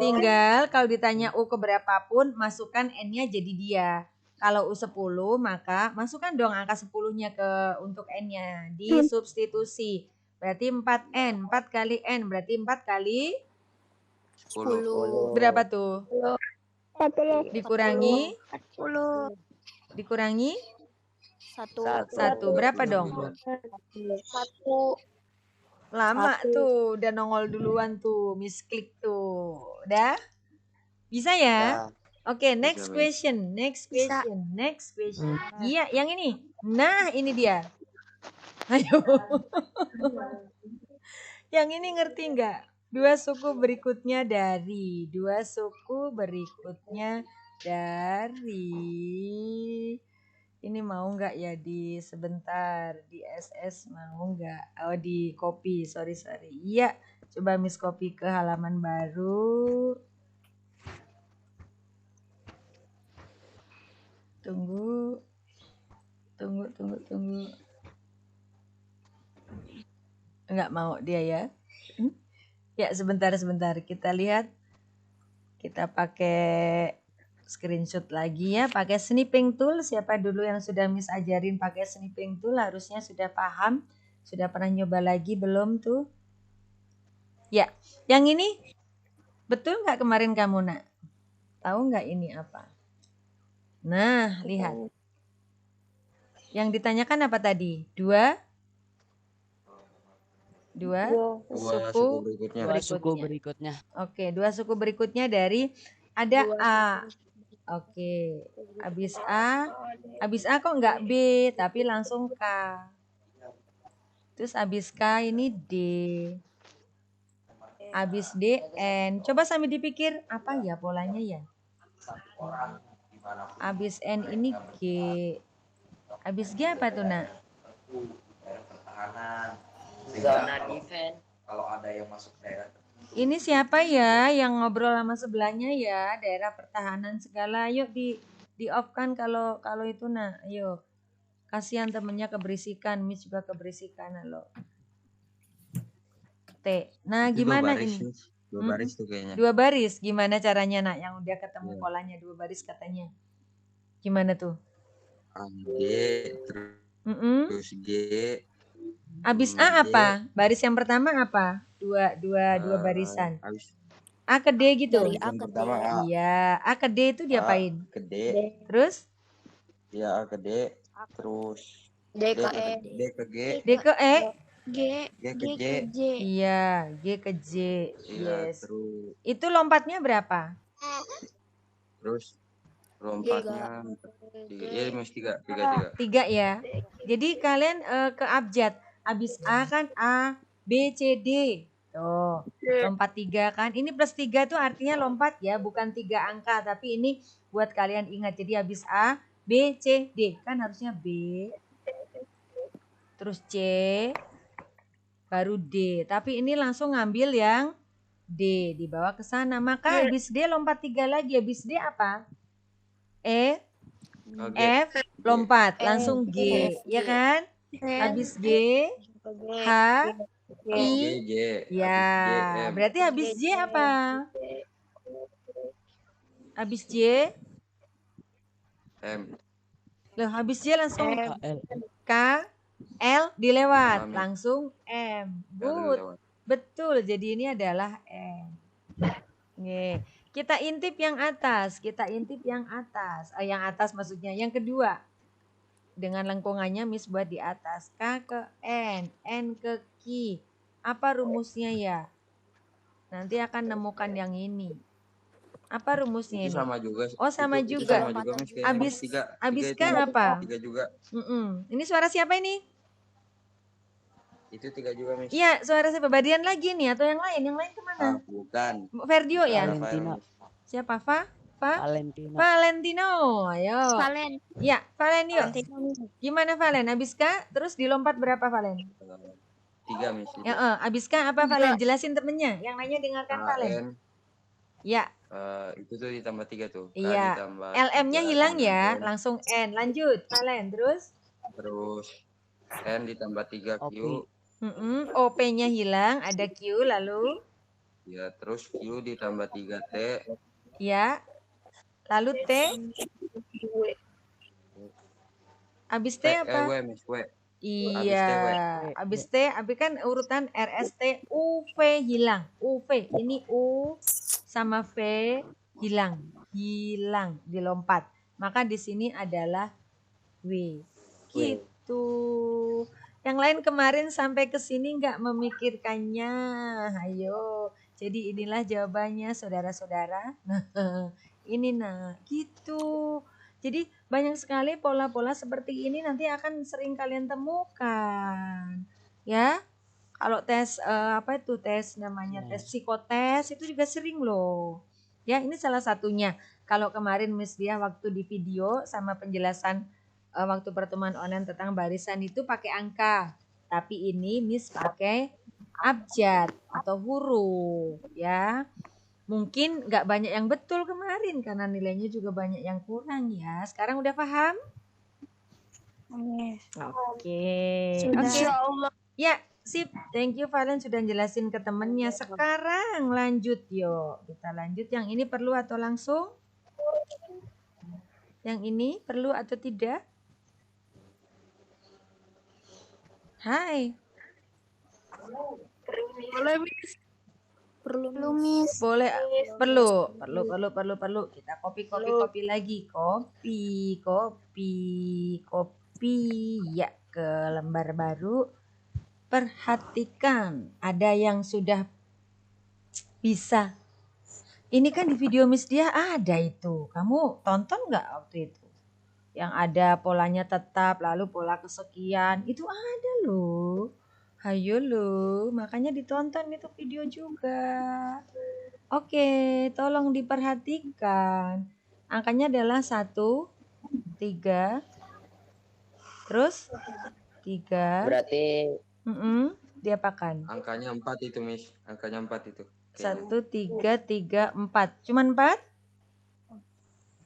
Tinggal kalau ditanya U ke berapapun masukkan N-nya jadi dia. Kalau U10 maka masukkan dong angka 10-nya untuk N-nya. Disubstitusi. berarti 4N. 4 kali N berarti 4 kali 10. berapa tuh? 40. Dikurangi 40. dikurangi 1. 1. Berapa dong? 1. Lama tuh, udah nongol duluan tuh, misklik tuh. Udah? Bisa ya? Dah. Oke, next Bisa, Miss. question. Next Bisa. question. Next question. Iya, yang ini. Nah, ini dia. Ayo. Yang ini ngerti nggak? Dua suku berikutnya dari. Ini mau nggak ya di sebentar di SS mau nggak? Oh di copy, sorry. Iya, coba Miss copy ke halaman baru. Tunggu. Enggak mau dia ya. Ya sebentar. Kita lihat. Kita pakai screenshot lagi ya. Pakai snipping tool. Siapa dulu yang sudah Miss ajarin pakai snipping tool harusnya sudah paham. Sudah pernah nyoba lagi belum tuh? Ya, yang ini betul nggak kemarin kamu nak? Tahu nggak ini apa? Nah, lihat. Yang ditanyakan apa tadi? Dua suku berikutnya. Dua suku berikutnya. Oke, dua suku berikutnya dari ada A. Oke, habis A kok nggak B tapi langsung K. Terus habis K ini D. Habis D N. Coba sambil dipikir apa ya polanya ya? Habis N ini G. Habis G apa tuh nak? Zona defense. Ini siapa ya yang ngobrol sama sebelahnya ya? Daerah pertahanan segala. Yuk di off kan kalau itu nah. Ayo. Kasihan temennya keberisikan, Miss juga keberisikan lo. T. Nah, Itu gimana 2 baris, ini? Miss. 2 baris tuh kayaknya. 2 baris. Gimana caranya nak yang udah ketemu Iya. polanya 2 baris katanya? Gimana tuh? A, G, terus G. Habis A apa? Baris yang pertama apa? Dua barisan. Habis A ke D gitu. Dari A yang ke D. pertama A Iya, A ke D itu diapain? ke D. Terus Ya, A ke D. Terus D ke E. D ke G. D ke E. G. G ke J. J. Iya, G ke J. Iya, Yes. terus Itu lompatnya berapa? lompatnya 3. Iya, Miss 3. 3 ya. Jadi kalian ke abjad. Habis A kan A, B, C, D. Tuh, lompat 3 kan. Ini plus 3 tuh artinya lompat ya, bukan 3 angka. Tapi ini buat kalian ingat. Jadi habis A, B, C, D. Kan harusnya B. Terus C, baru D. Tapi ini langsung ngambil yang D. Dibawa ke sana. Maka habis D lompat 3 lagi. Habis D apa? E, F, lompat. Langsung G. Ya kan? Habis G, H, I, J. ya, berarti habis J apa? Habis J, M. loh habis J langsung KL. K, L dilewat, Amin. langsung M. Baru Good, lewat. betul. Jadi ini adalah M. Oke, kita intip yang atas. Yang atas maksudnya yang kedua. Dengan lengkungannya Miss buat di atas. K ke N ke Q. Apa rumusnya ya? Nanti akan nemukan yang ini. Apa rumusnya Itu ini? sama juga. Oh, sama Itu juga. sama juga, Miss. Kayaknya, Habis Miss. 3. habis itu, K Miss. apa? 3 juga. Ini suara siapa ini? Itu 3 juga, Miss. Iya, suara siapa? Badian lagi nih atau yang lain? Yang lain kemana? Bukan. Ferdio ya? Valentina. Siapa? Valentina. Valentino. Ayo. Valen. Ya, Valen yuk. Gimana Valen? Habis K terus dilompat berapa Valen? 3, Miss. Ya, habis K apa Valen? Jelasin temennya. Yang lainnya dengarkan Valen. N. Ya. Itu tuh ditambah 3 tuh. K Iya. ditambah LM-nya 3, hilang dengan ya. N. Langsung N. Lanjut Valen. Terus N ditambah 3 Q. OP-nya hilang. Ada Q lalu. Ya, terus Q ditambah 3 T. Ya. Lalu T. Habis T apa? W, Miss. W. Iya, abis T, abis kan urutan RST, UV hilang. UV, ini U sama V hilang, dilompat. Maka di sini adalah W. Gitu. Yang lain kemarin sampai ke sini nggak memikirkannya. Ayo. Jadi inilah jawabannya saudara-saudara. Nah, ini gitu. Jadi banyak sekali pola-pola seperti ini nanti akan sering kalian temukan. Ya. Kalau tes apa itu tes namanya tes psikotes itu juga sering loh. Ya, ini salah satunya. Kalau kemarin Miss Dia waktu di video sama penjelasan waktu pertemuan online tentang barisan itu pakai angka. Tapi ini Miss pakai abjad atau huruf ya. Mungkin nggak banyak yang betul kemarin karena nilainya juga banyak yang kurang ya. Sekarang udah paham? Oke. Sudah. Ya, sip. Thank you Valen sudah jelasin ke temennya. Sekarang lanjut yuk. Kita lanjut. Yang ini perlu atau langsung? Yang ini perlu atau tidak? Hai. Perlu Miss. Boleh, perlu. Kita copy lagi. Copy. Ya, ke lembar baru. Perhatikan, ada yang sudah bisa. Ini kan di video Miss Dia ada itu. Kamu tonton nggak waktu itu? Yang ada polanya tetap, lalu pola kesekian. Itu ada loh. Hayo loh, makanya ditonton itu video juga. Oke, tolong diperhatikan. Angkanya adalah 1, 3, terus 3. Berarti Diapakan? Angkanya 4 itu, Miss. Angkanya 4 itu. 1, 3, 3, 4. Cuman 4?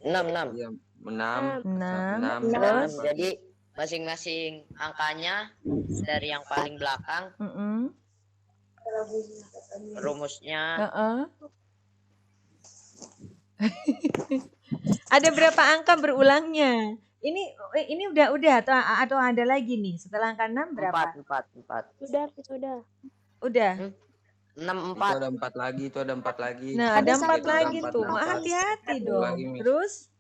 6. Iya, 6. 6. Terus jadi masing-masing angkanya dari yang paling belakang rumusnya Ada berapa angka berulangnya? Ini udah atau ada lagi nih setelah angka 6 berapa? 4. Sudah. Udah. 6 Itu 4. ada 4 lagi, itu ada 4 lagi. Nah, ada 4 Itu lagi 4, tuh. 4. Hati-hati dong. Lagi, Miss. Terus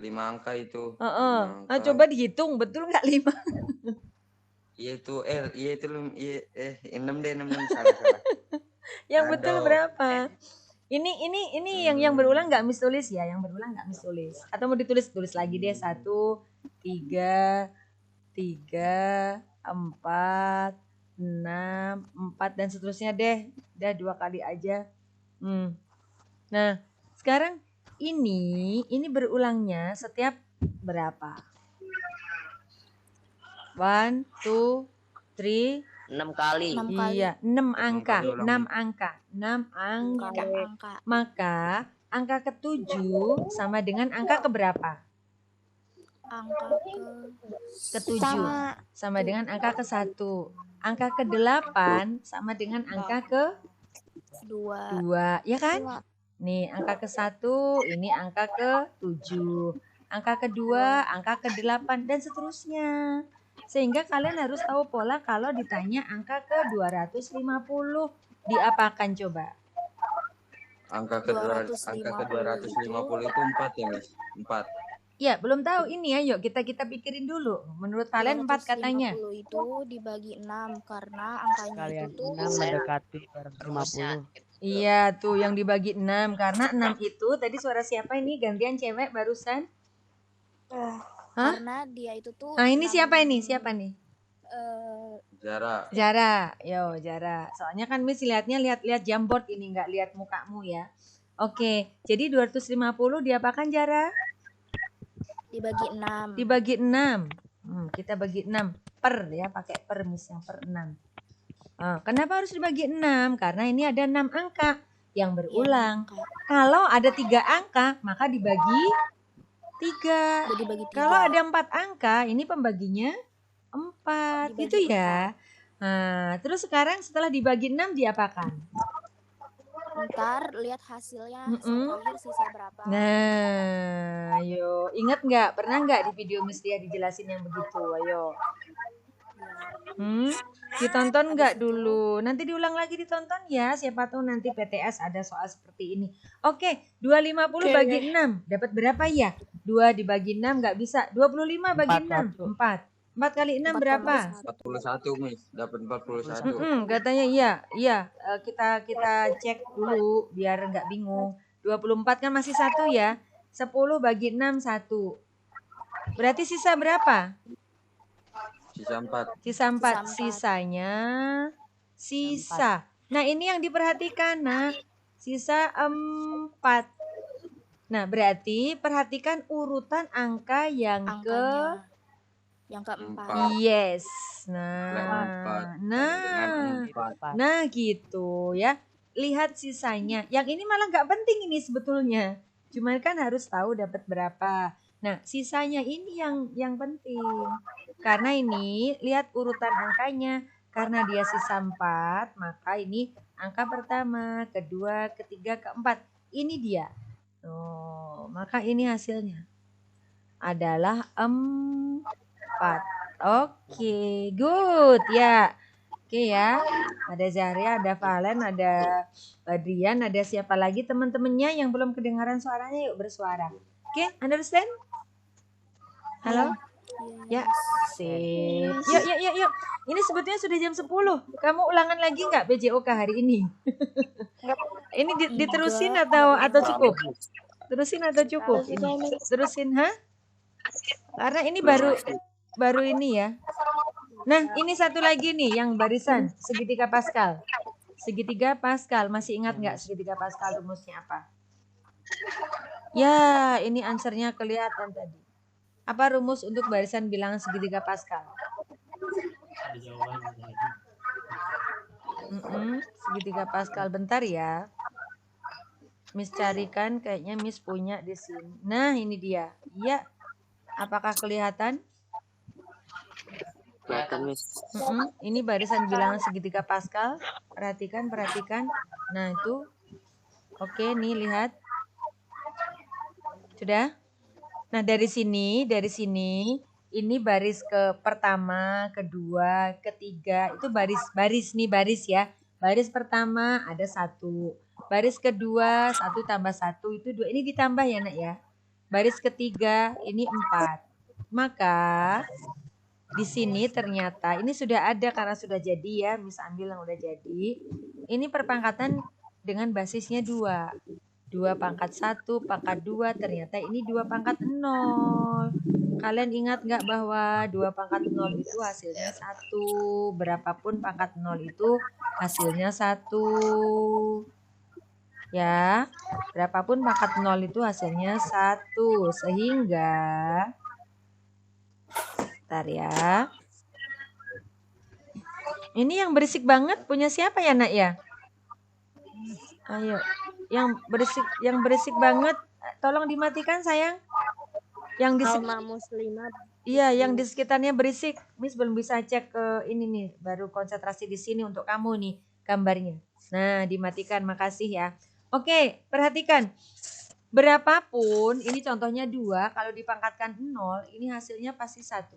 5 angka itu. Nah, 5 angka. coba dihitung, betul nggak 5? Iya itu 6 deh, 6 salah. Yang betul Aduh. berapa? Ini yang berulang nggak Miss tulis ya? Yang berulang nggak Miss tulis? Atau mau tulis lagi deh 1, 3, 4, 6, 4 dan seterusnya deh. Udah 2 kali aja. Nah, sekarang ini berulangnya setiap berapa? 1, 2, 3. 6 kali. Iya, 6 angka. kali ulang. 6 angka. 6 angka. Maka angka ke-7 sama dengan angka keberapa? Angka Ke-7 sama dengan angka ke-1. Angka ke-8 sama dengan angka ke-2. Ya kan? Nih, angka ke-1 ini angka ke-7. Angka kedua, angka ke-8 dan seterusnya. Sehingga kalian harus tahu pola kalau ditanya angka ke-250 diapakan coba? Angka ke-250 itu 4 ya, Miss. 4. Ya, belum tahu ini ya. Yuk kita pikirin dulu. Menurut kalian 4 katanya. 250 itu dibagi 6 karena angkanya Kalian itu tuh 6 mendekati Rumusnya 250. Iya, tuh yang dibagi 6 karena 6 itu tadi suara siapa ini? Gantian cewek barusan? Hah? karena dia itu tuh Nah, ini 6, siapa ini? Siapa nih? Zara. Yo, Zara. Soalnya kan Miss lihat jamboard ini, nggak lihat mukamu ya. Oke, jadi 250 diapakan Zara? dibagi 6. Dibagi 6. Kita bagi 6 per ya, pakai per Miss yang per 6. Kenapa harus dibagi 6? Karena ini ada 6 angka yang berulang. Kalau ada 3 angka, maka dibagi 3. Dibagi 3. Kalau ada 4 angka, ini pembaginya 4. Dibagi Gitu ya. Nah, terus sekarang setelah dibagi 6 diapakan? Ntar lihat hasilnya, hasil terakhir sisa berapa. Nah, ayo. Ingat nggak? Pernah nggak di video Miss Dia dijelasin yang begitu? Ayo. Ditonton nggak Habis itu, dulu? Nanti diulang lagi ditonton ya. Siapa tahu nanti PTS ada soal seperti ini. Oke, 250 Oke. bagi 6. Dapat berapa ya? 2 dibagi 6 nggak bisa. 25 bagi 6. 41. 4. 4 kali 6 berapa? 41 Miss, dapat 41. Katanya iya. Kita cek dulu biar nggak bingung. 24 kan masih 1 ya. 10 bagi 6 1. Berarti sisa berapa? Sisa 4. Sisa 4. Sisa 4. Sisanya sisa. Nah, ini yang diperhatikan, Nak. Sisa 4. Nah, berarti perhatikan urutan angka yang angkanya yang keempat. yes. Empat. Nah gitu ya. Lihat sisanya. Yang ini malah nggak penting ini sebetulnya. Cuman kan harus tahu dapat berapa. Nah, sisanya ini yang penting. Karena ini lihat urutan angkanya. Karena dia sisa 4, maka ini angka pertama, kedua, ketiga, keempat. Ini dia. Oh, maka ini hasilnya adalah 4. Oke, good ya. Oke ya. Ada Zahria, ada Valen, ada Badrian, ada siapa lagi teman-temannya yang belum kedengaran suaranya, yuk bersuara. Oke, understand? Halo? Ya, sip. Yuk. Ini sebetulnya sudah jam 10. Kamu ulangan lagi nggak BJOK hari ini? Ini diterusin atau cukup? Terusin atau cukup? Ini terusin, ha? Karena ini baru ini ya. Nah, ini satu lagi nih yang barisan segitiga Pascal. Segitiga Pascal, masih ingat nggak segitiga Pascal rumusnya apa? Ya, ini answernya kelihatan tadi. Apa rumus untuk barisan bilangan segitiga Pascal? Segitiga Pascal, bentar ya. Miss carikan, kayaknya Miss punya di sini. Nah, ini dia. Ya, apakah kelihatan? Kelihatan Miss. Ini barisan bilangan segitiga Pascal. Perhatikan. Nah, itu. Oke, nih lihat. Sudah? Nah, dari sini ini baris ke pertama, kedua, ketiga. Itu baris ya. Baris pertama ada 1. Baris kedua 1 tambah 1 itu 2. Ini ditambah ya, Nak ya. Baris ketiga ini 4. Maka di sini ternyata ini sudah ada karena sudah jadi ya, Miss ambil yang udah jadi. Ini perpangkatan dengan basisnya 2. 2 pangkat 1, pangkat 2, ternyata ini 2 pangkat 0. Kalian ingat nggak bahwa 2 pangkat 0 itu hasilnya 1. Berapapun pangkat 0 itu hasilnya 1. Ya, berapapun pangkat 0 itu hasilnya 1. Sehingga bentar ya. Ini yang berisik banget punya siapa ya, Nak ya? Ayo. Yang berisik banget tolong dimatikan sayang. Yang di Muslimah. Iya, yang di sekitarnya berisik. Miss belum bisa cek ke ini nih, baru konsentrasi di sini untuk kamu nih gambarnya. Nah, dimatikan, makasih ya. Oke, perhatikan. Berapapun, ini contohnya 2, kalau dipangkatkan 0, ini hasilnya pasti 1.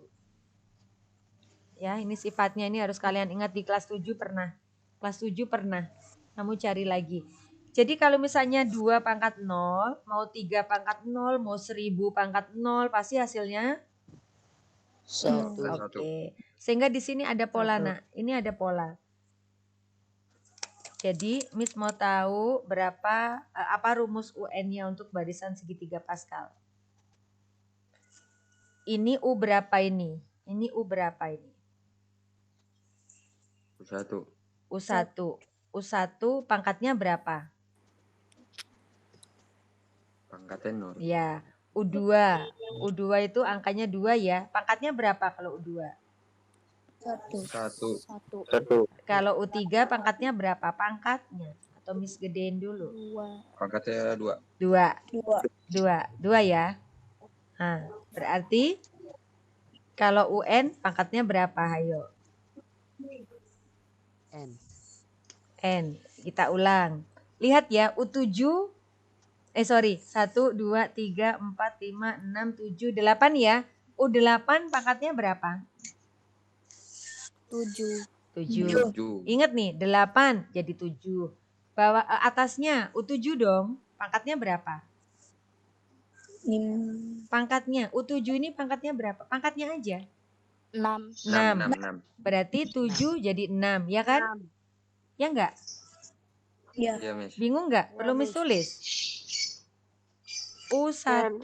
Ya, ini sifatnya ini harus kalian ingat di kelas 7 pernah. Kelas 7 pernah. Kamu cari lagi. Jadi kalau misalnya 2 pangkat 0, mau 3 pangkat 0, mau 1000 pangkat 0, pasti hasilnya 1. Oke. Sehingga di sini ada pola, Nak. Ini ada pola. Jadi Miss mau tahu berapa apa rumus UN-nya untuk barisan segitiga Pascal. Ini U berapa ini? Ini U berapa ini? U1. U1 pangkatnya berapa? Pangkatnya 0. Ya, U2. U2 itu angkanya 2 ya. Pangkatnya berapa kalau U2? 1. Kalau U3 pangkatnya berapa? Pangkatnya. Atau Miss gedein dulu. 2. Pangkatnya 2. 2 ya. Nah, berarti kalau UN pangkatnya berapa? Ayo. N. Kita ulang. Lihat ya, U7 1, 2, 3, 4, 5, 6, 7, 8 ya. U8 pangkatnya berapa? 7. 7. 7. Ingat nih, 8 jadi 7. Bawah atasnya U7 dong. Pangkatnya berapa? Pangkatnya U7 ini pangkatnya berapa? Pangkatnya aja. 6. 6. 6. Berarti 7 jadi 6, ya kan? Ya enggak? Iya, Miss. Bingung enggak? Perlu Miss tulis. U1,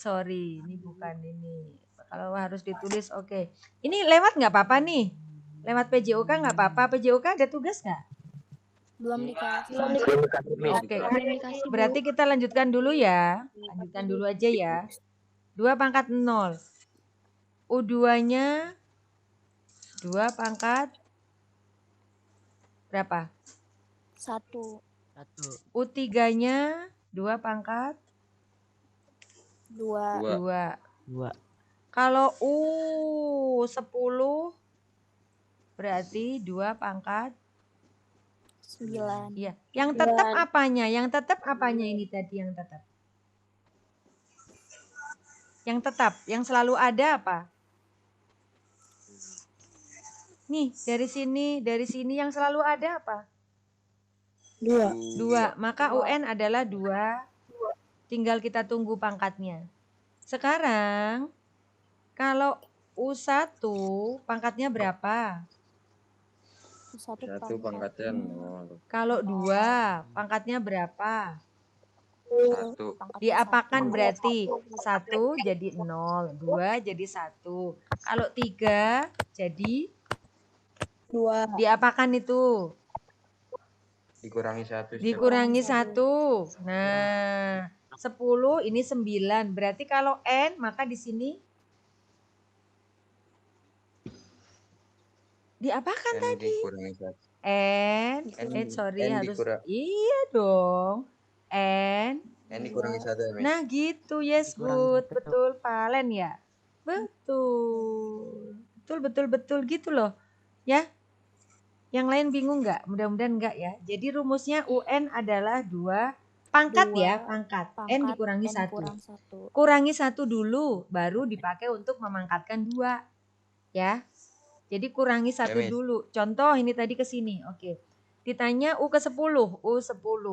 sorry, ini bukan ini. Kalau harus ditulis, oke. Ini lewat nggak apa-apa nih? Lewat PJOK nggak apa-apa? PJOK ada tugas nggak? Belum dikasih. Oke, berarti kita lanjutkan dulu ya. Lanjutkan dulu aja ya. 2 pangkat 0. U2-nya 2 pangkat berapa? 1. 1. U3-nya 2 pangkat 2. 2. 2. Kalau U10 berarti 2 pangkat 9. Iya. Yang tetap apanya? Yang tetap apanya ini tadi yang tetap? Yang tetap, yang selalu ada apa? Nih, dari sini yang selalu ada apa? 2. Maka UN adalah 2. Tinggal kita tunggu pangkatnya. Sekarang, kalau U1 pangkatnya berapa? 1 1 pangkatnya 0. Kalau 2 pangkatnya berapa? 1. Diapakan berarti 1 jadi 0, 2 jadi 1. Kalau 3 jadi 2. diapakan itu? Dikurangi 1. Dikurangi 1. Nah, 10 ini 9. Berarti kalau N maka di sini diapakan tadi? Dikurangi 1. Sorry N harus dikurang- iya dong. N dikurangi 1 ya, Miss. Nah gitu, yes, good. Betul, Palen ya? Betul gitu loh. Ya. Yang lain bingung nggak? Mudah-mudahan nggak ya. Jadi rumusnya UN adalah 2 pangkat ya, pangkat. N dikurangi 1. Kurangi 1 dulu, baru dipakai untuk memangkatkan 2. Ya. Jadi kurangi 1 Miss. dulu. Contoh ini tadi ke sini. Oke. Ditanya U ke 10, U10.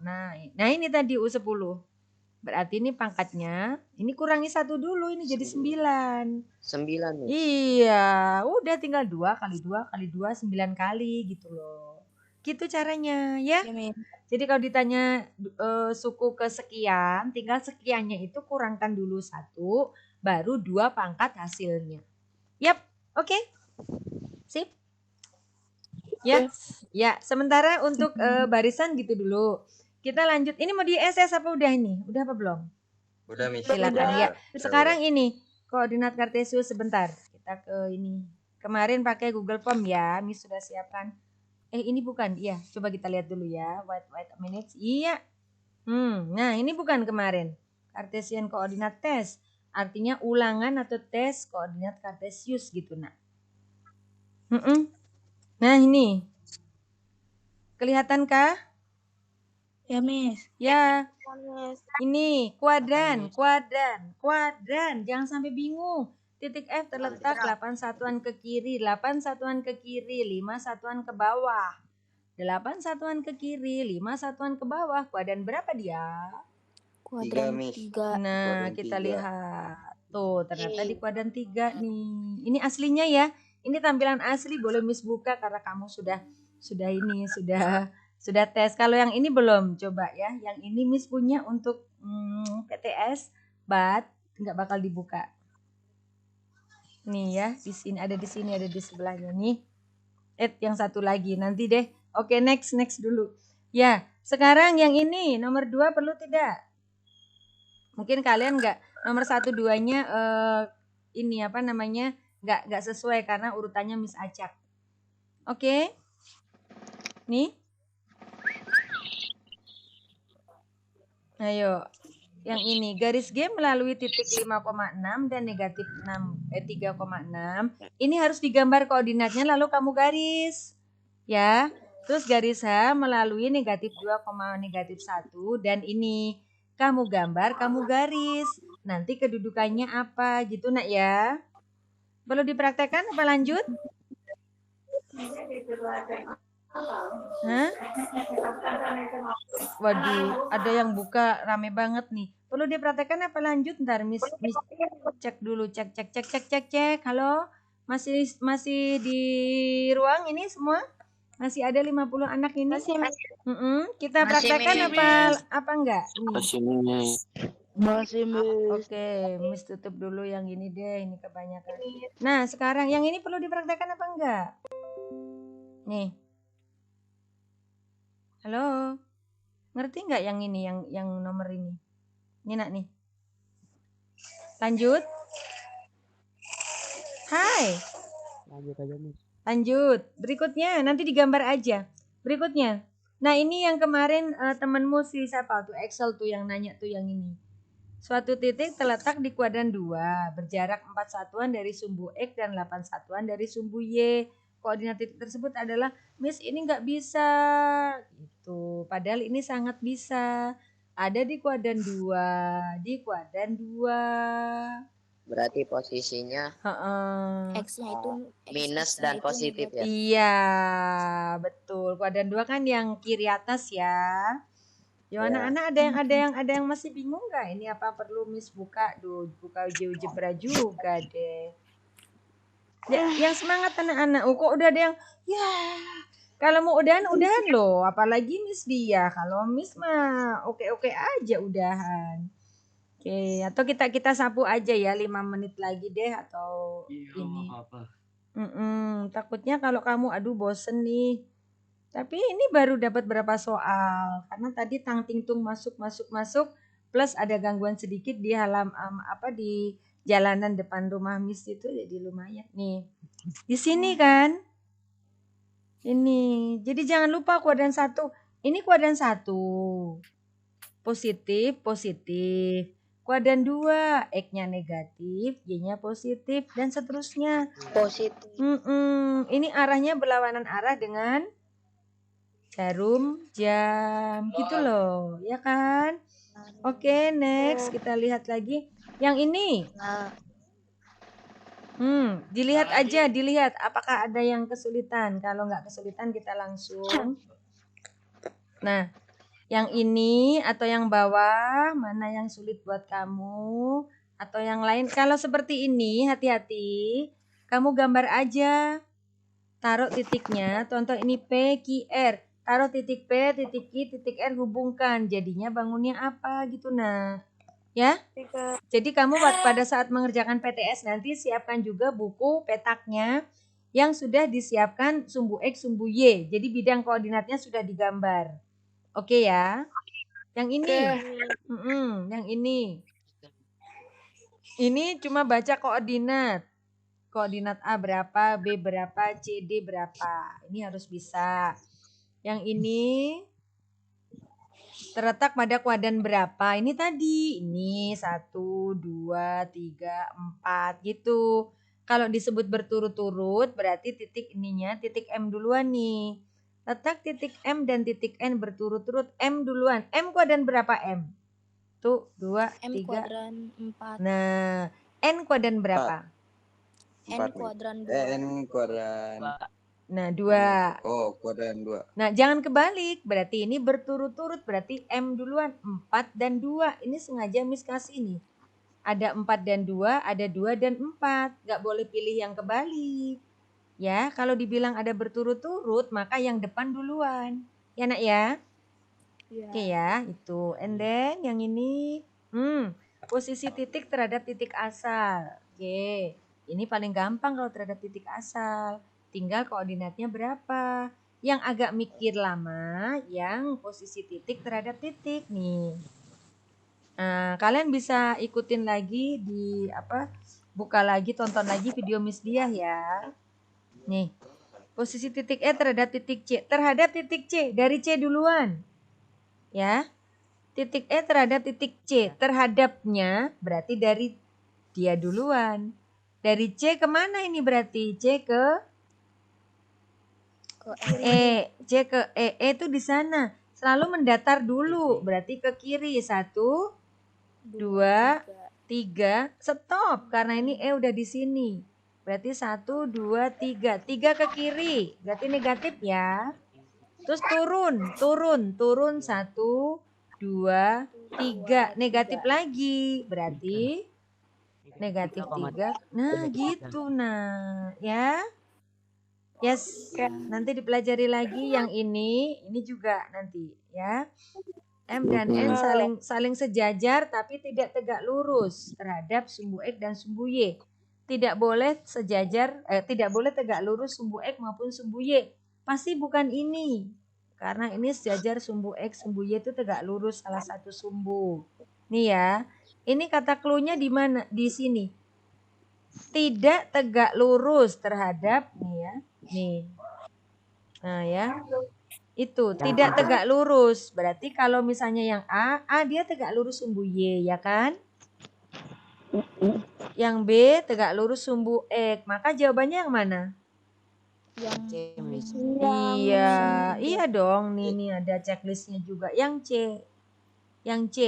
Nah ini tadi U10. Berarti ini pangkatnya, ini kurangi 1 dulu, ini jadi 9. 9, Miss. Iya, udah tinggal 2 kali 2 kali 2, 9 kali gitu loh. Gitu caranya ya. Jadi kalau ditanya suku kesekian, tinggal sekiannya itu kurangkan dulu 1, baru 2 pangkat hasilnya. Yap, oke. Sip. Ya, ya. Sementara untuk barisan gitu dulu. Kita lanjut. Ini mau di SS apa udah ini? Udah apa belum? Udah, Miss. Silakan Udah. ya. Sekarang ini koordinat Kartesius sebentar. Kita ke ini. Kemarin pakai Google Form ya. Miss sudah siapkan. Ini bukan. Iya, coba kita lihat dulu ya. Wait a minute. Iya. Nah, ini bukan kemarin. Cartesian koordinat test. Artinya ulangan atau tes koordinat Kartesius gitu, Nak. Nah, ini. Kelihatankah? Ya, Miss. Ya. Ini kuadran. Jangan sampai bingung. Titik F terletak 8 satuan ke kiri, 8 satuan ke kiri, 5 satuan ke bawah. 8 satuan ke kiri, 5 satuan ke bawah. Kuadran berapa dia? Kuadran 3. 3. Nah, Kuadran kita 3. lihat. Tuh, ternyata di kuadran 3 nih. Ini aslinya ya. Ini tampilan asli, boleh Miss buka karena kamu sudah tes. Kalau yang ini belum, coba ya. Yang ini Miss punya untuk PTS, but nggak bakal dibuka. Nih ya, di sini, ada di sebelahnya nih. Yang satu lagi nanti deh. Oke, next dulu. Ya, sekarang yang ini nomor 2 perlu tidak? Mungkin kalian nggak nomor 1 2-nya ini apa namanya? nggak sesuai karena urutannya Miss acak. Oke. Nih. Ayo. Yang ini garis G melalui titik 5,6 dan negatif 3,6. Ini harus digambar koordinatnya lalu kamu garis. Ya. Terus garis H melalui negatif 2, negatif 1 dan ini kamu gambar, kamu garis. Nanti kedudukannya apa gitu, Nak ya. Perlu dipraktekkan apa lanjut? Hah? Waduh, ada yang buka rame banget nih. Perlu dipraktekkan apa lanjut? Ntar Miss cek dulu, cek. Halo? Masih di ruang ini semua? Masih ada 50 anak ini? Kita praktekkan apa enggak? Masih Miss. Oke, Miss tutup dulu yang ini deh, ini kebanyakan. Nah, sekarang yang ini perlu dipraktekkan apa enggak? Nih. Halo. Ngerti enggak yang ini, yang nomor ini? Ini nak nih. Lanjut. Hai. Lanjut aja Miss. Lanjut. Berikutnya, nanti digambar aja. Berikutnya. Nah, ini yang kemarin temenmu si siapa tuh? Excel tuh yang nanya tuh yang ini. Suatu titik terletak di kuadran 2, berjarak 4 satuan dari sumbu X dan 8 satuan dari sumbu Y. Koordinat titik tersebut adalah, Miss ini nggak bisa, gitu. Padahal ini sangat bisa. Ada di kuadran 2, di kuadran 2. Berarti posisinya X-nya itu minus dan positif ya? Iya, betul. Kuadran 2 kan yang kiri atas ya. Ya, anak-anak ada yang masih bingung nggak? Ini apa perlu Miss buka? Buka GeoGebra juga deh. Ya, yang semangat anak-anak. Kok udah ada yang ya. Kalau mau udahan loh. Apalagi Miss dia. Kalau Miss mah oke-oke aja udahan. Oke, atau kita sapu aja ya 5 menit lagi deh atau ini. Takutnya kalau kamu bosen nih. Tapi ini baru dapat berapa soal karena tadi tang ting tung masuk plus ada gangguan sedikit di di jalanan depan rumah Miss itu jadi lumayan nih. Di sini kan. Ini. Jadi jangan lupa kuadran 1. Ini kuadran 1. Positif. Kuadran 2, X-nya negatif, Y-nya positif dan seterusnya. Positif. Ini arahnya berlawanan arah dengan jarum jam gitu loh, ya kan? Oke, next kita lihat lagi. Yang ini. Dilihat apakah ada yang kesulitan. Kalau nggak kesulitan kita langsung. Nah, yang ini atau yang bawah, mana yang sulit buat kamu atau yang lain. Kalau seperti ini, hati-hati. Kamu gambar aja. Taruh titiknya, contoh ini P, Q, R. Taruh titik P, titik Q, titik R, hubungkan. Jadinya bangunnya apa gitu nah. Ya? Jadi kamu pada saat mengerjakan PTS nanti siapkan juga buku petaknya yang sudah disiapkan sumbu X, sumbu Y. Jadi bidang koordinatnya sudah digambar. Oke ya? Yang ini. Yang ini. Ini cuma baca koordinat. Koordinat A berapa, B berapa, C, D berapa. Ini harus bisa. Yang ini terletak pada kuadran berapa. Ini tadi. Ini 1, 2, 3, 4 gitu. Kalau disebut berturut-turut berarti titik ininya titik M duluan nih. Letak titik M dan titik N berturut-turut. M duluan. M kuadran berapa M? Tuh 2, 3. M kuadran 4. Nah, N kuadran berapa? N kuadran 2. N kuadran. Nah, 2. Oh, kuadran 2. Nah, jangan kebalik. Berarti ini berturut-turut. Berarti M duluan. 4 dan 2. Ini sengaja Miss kasih nih. Ada 4 dan 2, ada 2 dan 4. Gak boleh pilih yang kebalik. Ya, kalau dibilang ada berturut-turut, maka yang depan duluan. Ya, nak ya? Yeah. Oke ya, itu. And then yang ini, posisi titik terhadap titik asal. Oke, ini paling gampang kalau terhadap titik asal. Tinggal koordinatnya berapa. Yang agak mikir lama, yang posisi titik terhadap titik nih. Nah, kalian bisa ikutin lagi di buka lagi, tonton lagi video Miss Diah ya. Nih, posisi titik E terhadap titik C. Terhadap titik C, dari C duluan. Ya, titik E terhadap titik C. Terhadapnya berarti dari dia duluan. Dari C kemana ini berarti? C ke E. C ke E. E itu di sana. Selalu mendatar dulu. Berarti ke kiri. 1, 2, 3. Stop. Karena ini E udah di sini. Berarti 1, 2, 3. 3 ke kiri. Berarti negatif ya. Terus turun 1, 2, 3. Negatif lagi. Berarti negatif 3. Nah gitu nah. Ya. Yes. Nanti dipelajari lagi yang ini juga nanti ya. M dan N saling sejajar tapi tidak tegak lurus terhadap sumbu X dan sumbu Y. Tidak boleh sejajar, tidak boleh tegak lurus sumbu X maupun sumbu Y. Pasti bukan ini. Karena ini sejajar sumbu X, sumbu Y itu tegak lurus salah satu sumbu. Nih ya. Ini kata clue-nya di mana? Di sini. Tidak tegak lurus terhadap nih ya. Nih. Nah ya. Itu tidak tegak lurus. Berarti kalau misalnya yang A dia tegak lurus sumbu Y, ya kan? Yang B tegak lurus sumbu X. Maka jawabannya yang mana? Yang Iya dong. Nih ada checklistnya juga. Yang C.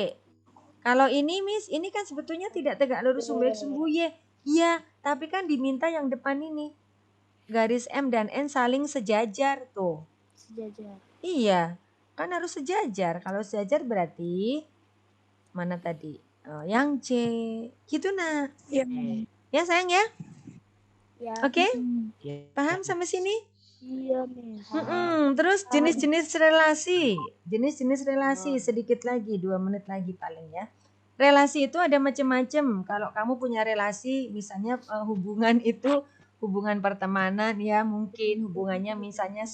Kalau ini Miss, ini kan sebetulnya tidak tegak lurus sumbu X, sumbu Y. Iya, tapi kan diminta yang depan ini. Garis M dan N saling sejajar tuh. sejajar. Iya, kan harus sejajar. Kalau sejajar berarti mana tadi? Oh, yang C. Gitu nah. Ya sayang ya? Ya. Oke? Paham sampai sini? Iya, Miss. Terus jenis-jenis relasi. Jenis-jenis relasi sedikit lagi, 2 menit lagi paling ya. Relasi itu ada macam-macam. Kalau kamu punya relasi, misalnya hubungan itu hubungan pertemanan ya, mungkin hubungannya misalnya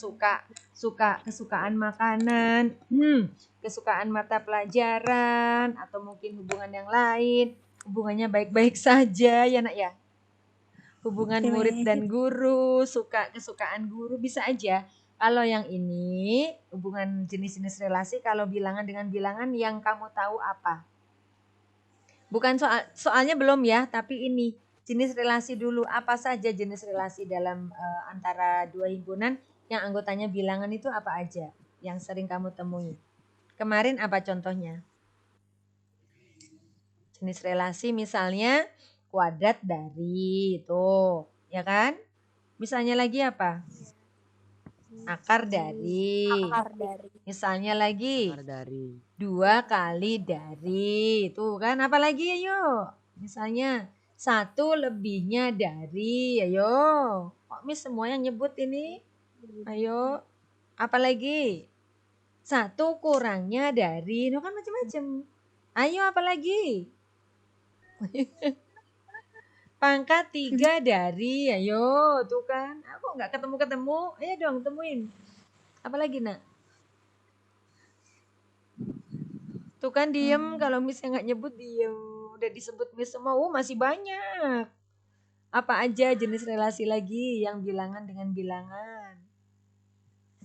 kesukaan makanan, kesukaan mata pelajaran, atau mungkin hubungan yang lain, hubungannya baik-baik saja ya nak ya. Hubungan murid dan guru, kesukaan guru bisa aja. Kalau yang ini hubungan jenis-jenis relasi, kalau bilangan dengan bilangan yang kamu tahu apa? Bukan soalnya belum ya, tapi ini jenis relasi dulu. Apa saja jenis relasi dalam antara dua himpunan yang anggotanya bilangan itu apa aja yang sering kamu temui? Kemarin apa contohnya? Jenis relasi misalnya kuadrat dari itu, ya kan? Misalnya lagi apa? Akar dari. Misalnya lagi Akar dari. 2 kali dari. Tuh kan, apa lagi ayo? Misalnya 1 lebihnya dari. Ayo. Kok Miss semua yang nyebut ini? Ayo. Apa lagi? 1 kurangnya dari. Itu kan macam-macam. Ayo apa lagi? Pangkat 3 dari. Ayo. Tuh kan. Aku nggak ketemu-ketemu. Ayo dong temuin. Apa lagi nak? Tuh kan diem, kalau Miss nggak nyebut diem. Udah disebut Miss semua, masih banyak. Apa aja jenis relasi lagi yang bilangan dengan bilangan.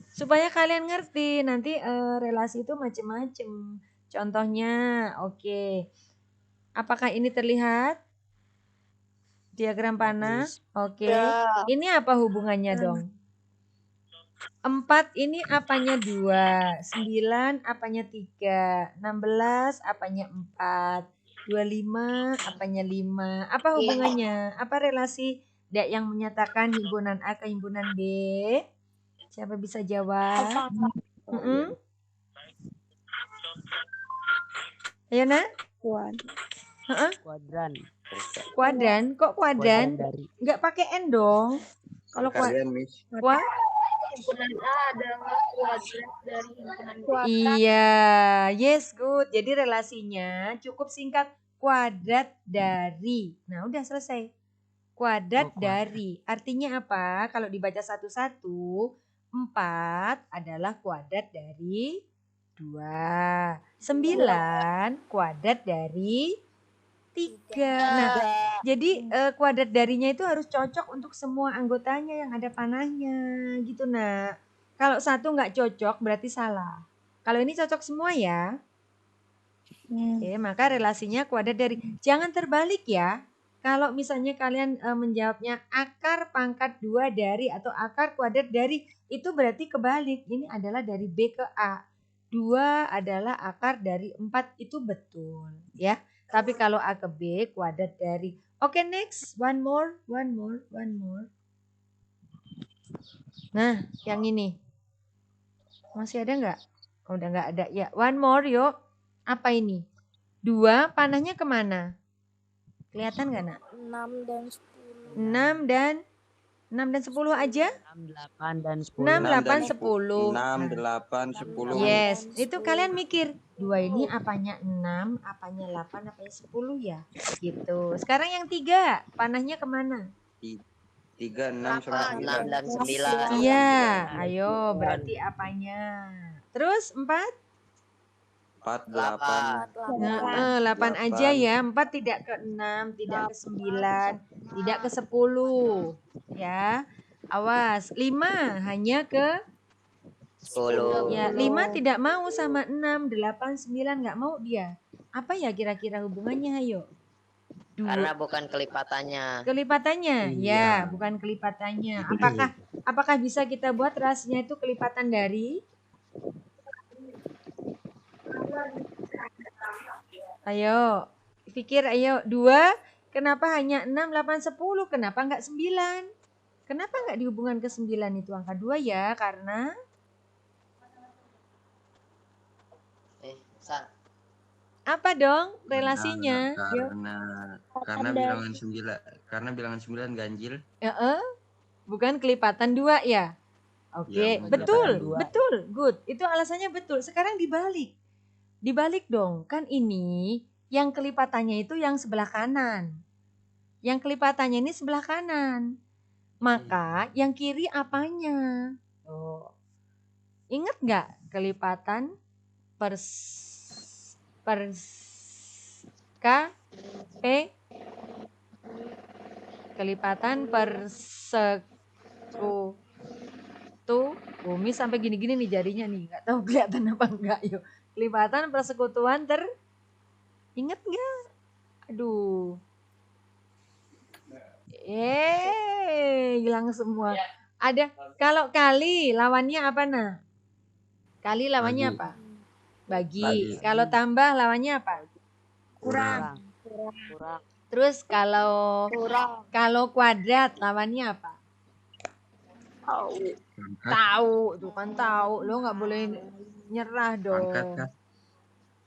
Supaya kalian ngerti, nanti relasi itu macam-macam. Contohnya, oke. Apakah ini terlihat? Diagram panah? Oke. Ini apa hubungannya dong? 4 ini apanya 2, 9 apanya 3, 16 apanya 4, 25 apanya 5. Apa hubungannya? Apa relasi yang menyatakan himpunan A ke himpunan B? Siapa bisa jawab? Ayo nak? Kuadran. Kuadran? Kok kuadran? Enggak pakai N dong. Kalau Kalian Miss. Himpunan A adalah kuadrat dari himpunan B. Iya, yes good. Jadi relasinya cukup singkat, kuadrat dari. Nah udah selesai. Kuadrat dari. Artinya apa? Kalau dibaca satu-satu, 4 adalah kuadrat dari 2. 9 kuadrat dari 3. Nah, jadi kuadrat darinya itu harus cocok untuk semua anggotanya yang ada panahnya gitu nak. Kalau satu nggak cocok berarti salah. Kalau ini cocok semua ya. Oke, maka relasinya kuadrat dari. Jangan terbalik ya. Kalau misalnya kalian menjawabnya akar pangkat 2 dari atau akar kuadrat dari, itu berarti kebalik. Ini adalah dari B ke A. 2 adalah akar dari 4, itu betul ya. Tapi kalau A ke B kuadrat dari Oke, next. One more. Nah, yang ini. Masih ada nggak? Oh, udah nggak ada. Ya, one more yuk. Apa ini? 2, panahnya kemana? Kelihatan nggak, Nak? 6 dan 10. 6 dan 10 aja? 6, 8, dan 10. 6, 8, 10. 6, 8, 10. Yes, itu kalian mikir. 2 ini apanya 6, apanya 8, apanya 10 ya? Gitu. Sekarang yang 3, panahnya kemana? 3, 6, sama 6 9. dan 9. Iya, ayo berarti apanya? Terus 4? 4, 8. 8 aja ya. 4 tidak ke 6, tidak ke 9, tidak ke 10. Ya. Awas, 5 hanya ke 10. ya, 5 tidak mau sama 6, 8, 9 nggak mau dia. Apa ya kira-kira hubungannya, ayo? Karena bukan kelipatannya. Kelipatannya, ya, Iya. bukan kelipatannya. Itu Apakah bisa kita buat rasnya itu kelipatan dari? Ayo, pikir ayo. 2, kenapa hanya 6, 8, 10? Kenapa nggak 9? Kenapa nggak dihubungkan ke 9 itu angka 2 ya? Karena San. apa dong relasinya? Karena bilangan 9, bilangan 9 ganjil. Bukan kelipatan 2 ya? Oke, Ya, betul, kelipatan 2. betul, good. Itu alasannya betul. Sekarang dibalik. Dibalik dong, kan ini yang kelipatannya itu yang sebelah kanan. Yang kelipatannya ini sebelah kanan. Maka yang kiri apanya? Oh. Ingat nggak kelipatan kelipatan Umi sampai gini-gini nih jarinya nih, nggak tahu kelihatan apa enggak yuk. Kelipatan persekutuan ingat nggak? Aduh. Hilang semua. Ada kalau kali lawannya apa nah? Kali lawannya Bagi. apa? Bagi. Bagi. Kalau tambah lawannya apa? Kurang. Terus kalau kuadrat lawannya apa? Tahu, itu kan tahu. Lo nggak boleh nyerah dong. Pangkat kan?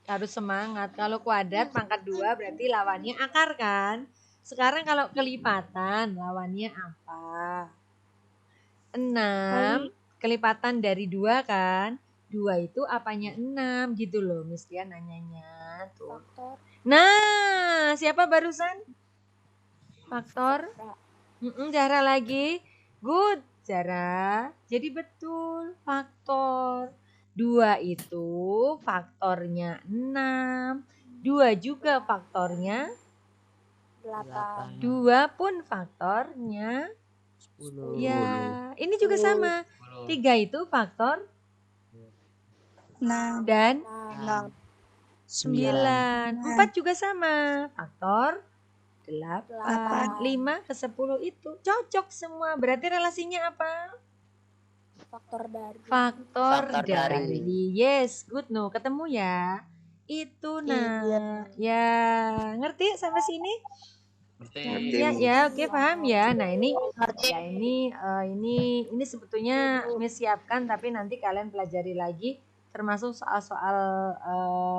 Harus semangat. Kalau kuadrat pangkat 2 berarti lawannya akar kan? Sekarang kalau kelipatan lawannya apa? 6 kelipatan dari 2 kan? 2 itu apanya 6 gitu loh Miss Tia nanyanya tuh. Faktor. Nah, siapa barusan? Faktor. Zara lagi. Good, Zara. Jadi betul, faktor. 2 itu faktornya 6. 2 juga faktornya 8. 2 pun faktornya 10. ya. Ini juga sama. 3 itu faktor 6 dan 9. 9. 4 juga sama. Faktor 8. 5 ke 10 itu cocok semua. Berarti relasinya apa? Faktor dari. Yes, good no. Ketemu ya. Itu nah. Ya, ngerti sampai sini? Ya, oke, paham ya. Nah, ini ya ini sebetulnya Miss siapkan tapi nanti kalian pelajari lagi termasuk soal-soal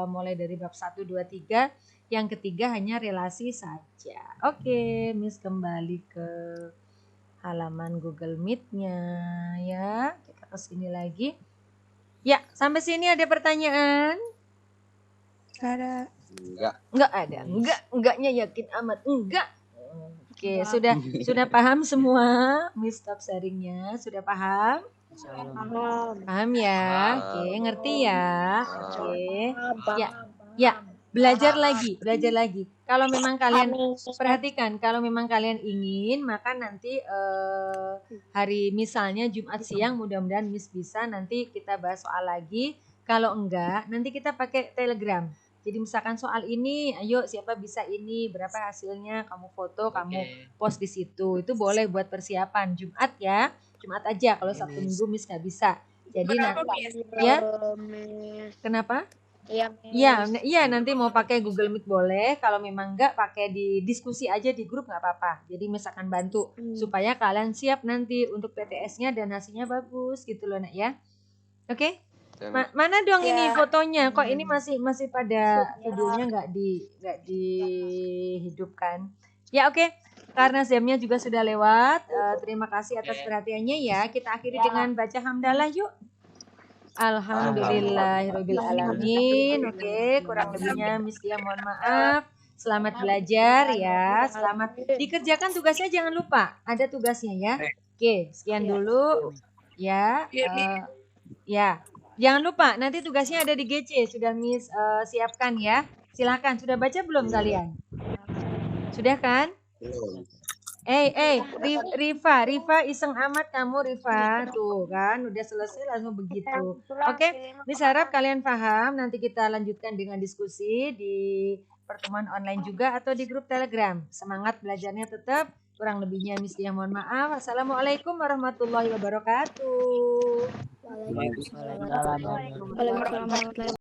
mulai dari bab 1 2 3, yang ketiga hanya relasi saja. Oke, Miss kembali ke halaman Google Meet-nya ya. Kita ke sini lagi. Ya, sampai sini ada pertanyaan? ada Enggak. Ada. Enggaknya yakin amat. Enggak. Oke, sudah paham semua? Miss stop sharingnya. Sudah paham? Paham ya? Oke, ngerti ya? Oke. Ya, belajar lagi. Kalau memang kalian perhatikan, kalau memang kalian ingin, maka nanti hari misalnya Jumat siang mudah-mudahan Miss bisa nanti kita bahas soal lagi. Kalau enggak, nanti kita pakai Telegram. Jadi misalkan soal ini, ayo siapa bisa ini, berapa hasilnya, kamu foto, kamu post di situ. Itu boleh buat persiapan Jumat ya. Jumat aja, kalau Sabtu Minggu Miss nggak bisa. Jadi nanti ya. Kenapa? Iya, Iya, nanti mau pakai Google Meet boleh. Kalau memang enggak, pakai di diskusi aja di grup nggak apa-apa. Jadi misalkan bantu supaya kalian siap nanti untuk PTS-nya dan hasilnya bagus gitu loh nak ya. Oke? Mana dong ini fotonya? Kok ini masih pada videonya nggak dihidupkan? Ya oke. Karena jamnya juga sudah lewat. Terima kasih atas perhatiannya ya. Kita akhiri dengan baca hamdalah yuk. Alhamdulillahirabbil alamin. Oke, kurang lebihnya Miss Dia mohon maaf. Selamat belajar ya. Selamat dikerjakan tugasnya, jangan lupa. Ada tugasnya ya. Oke, sekian dulu. Ya. Ya. Jangan lupa nanti tugasnya ada di GC. Sudah Miss siapkan ya. Silakan. Sudah baca belum kalian? Sudah kan? Rifa iseng amat kamu Rifa. Tuh kan udah selesai langsung begitu. Oke, Miss harap kalian paham. Nanti kita lanjutkan dengan diskusi di pertemuan online juga atau di grup Telegram. Semangat belajarnya tetap. Kurang lebihnya Miss Dia mohon maaf. Assalamualaikum warahmatullahi wabarakatuh. Waalaikumsalam.